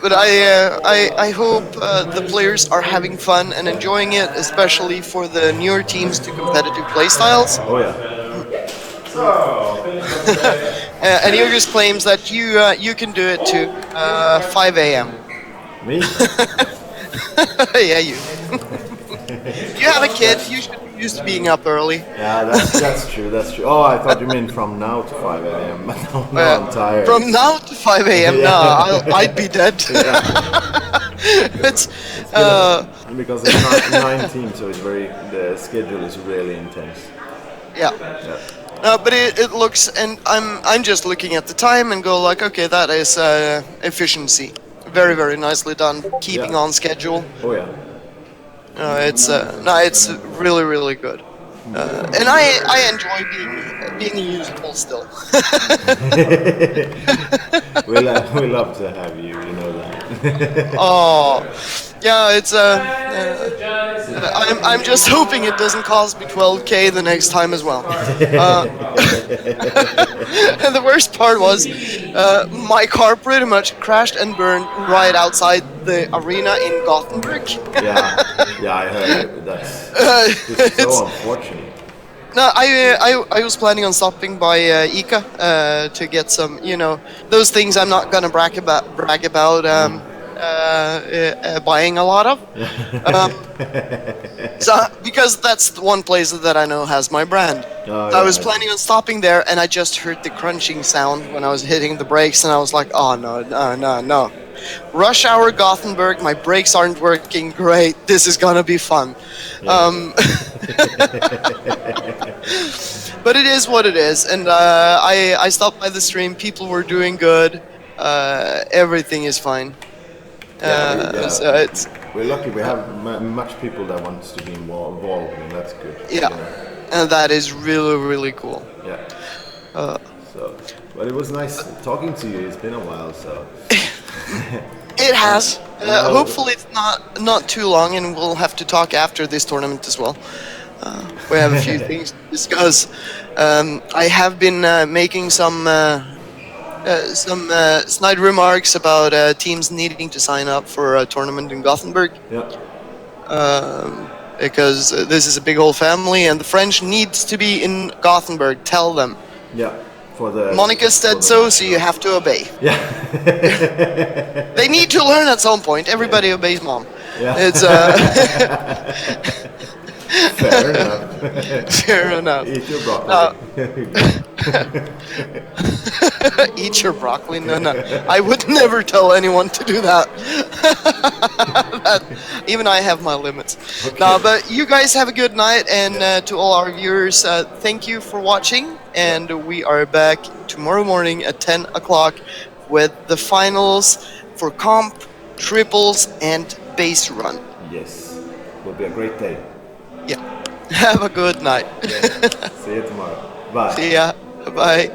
But I hope the players are having fun and enjoying it, especially for the newer teams to competitive playstyles. Oh, yeah. And Yogis claims that you can do it too. 5 a.m. Me? Yeah, you. You have a kid. You should be used to being up early. Yeah, that's true. That's true. Oh, I thought you meant from now to 5 a.m. But no, I'm tired. From now to 5 a.m. Yeah. No, I'd be dead. Yeah. It's uh, Because it's nine teams, so it's the schedule is really intense. yeah. Yeah. But it looks, and I'm just looking at the time and go like, okay, that is efficiency, very very nicely done, keeping Yeah. on schedule. Oh yeah. It's no, it's really really good, and I enjoy being usable still. We love to have you. You know that. Oh, yeah, it's I'm just hoping it doesn't cost me 12K the next time as well. And the worst part was, my car pretty much crashed and burned right outside the arena in Gothenburg. Yeah, I heard it. That's it's It's- so unfortunate. No, I was planning on stopping by Ica to get some, those things I'm not gonna brag about buying a lot of. Um, so because that's the one place that I know has my brand. Oh, I was yeah. planning on stopping there, and I just heard the crunching sound when I was hitting the brakes, and I was like, oh no no no no. Rush hour Gothenburg, my brakes aren't working great. This is gonna be fun. But it is what it is, and I stopped by the stream. People were doing good. Everything is fine. So it's We're lucky. We have much people that wants to be involved, and that's good. yeah, and that is really really cool. Yeah. So, but it was nice talking to you. It's been a while, so. It has. Hopefully it's not too long, and we'll have to talk after this tournament as well. We have a few things to discuss. I have been making some snide remarks about teams needing to sign up for a tournament in Gothenburg. Yeah. Because this is a big old family, and the French needs to be in Gothenburg. Tell them. Yeah. For the. Monica for said the so, match. so you have to obey. Yeah. They need to learn at some point. Everybody obeys mom. Yeah. It's Fair enough. fair enough. Eat your broccoli. Eat your broccoli. No. I would never tell anyone to do that. Even I have my limits. No, but you guys have a good night, and to all our viewers, thank you for watching. And we are back tomorrow morning at 10 o'clock with the finals for comp, triples, and base run. Yes. Will be a great day. Yeah. Have a good night. See you tomorrow. Bye. See ya. Bye.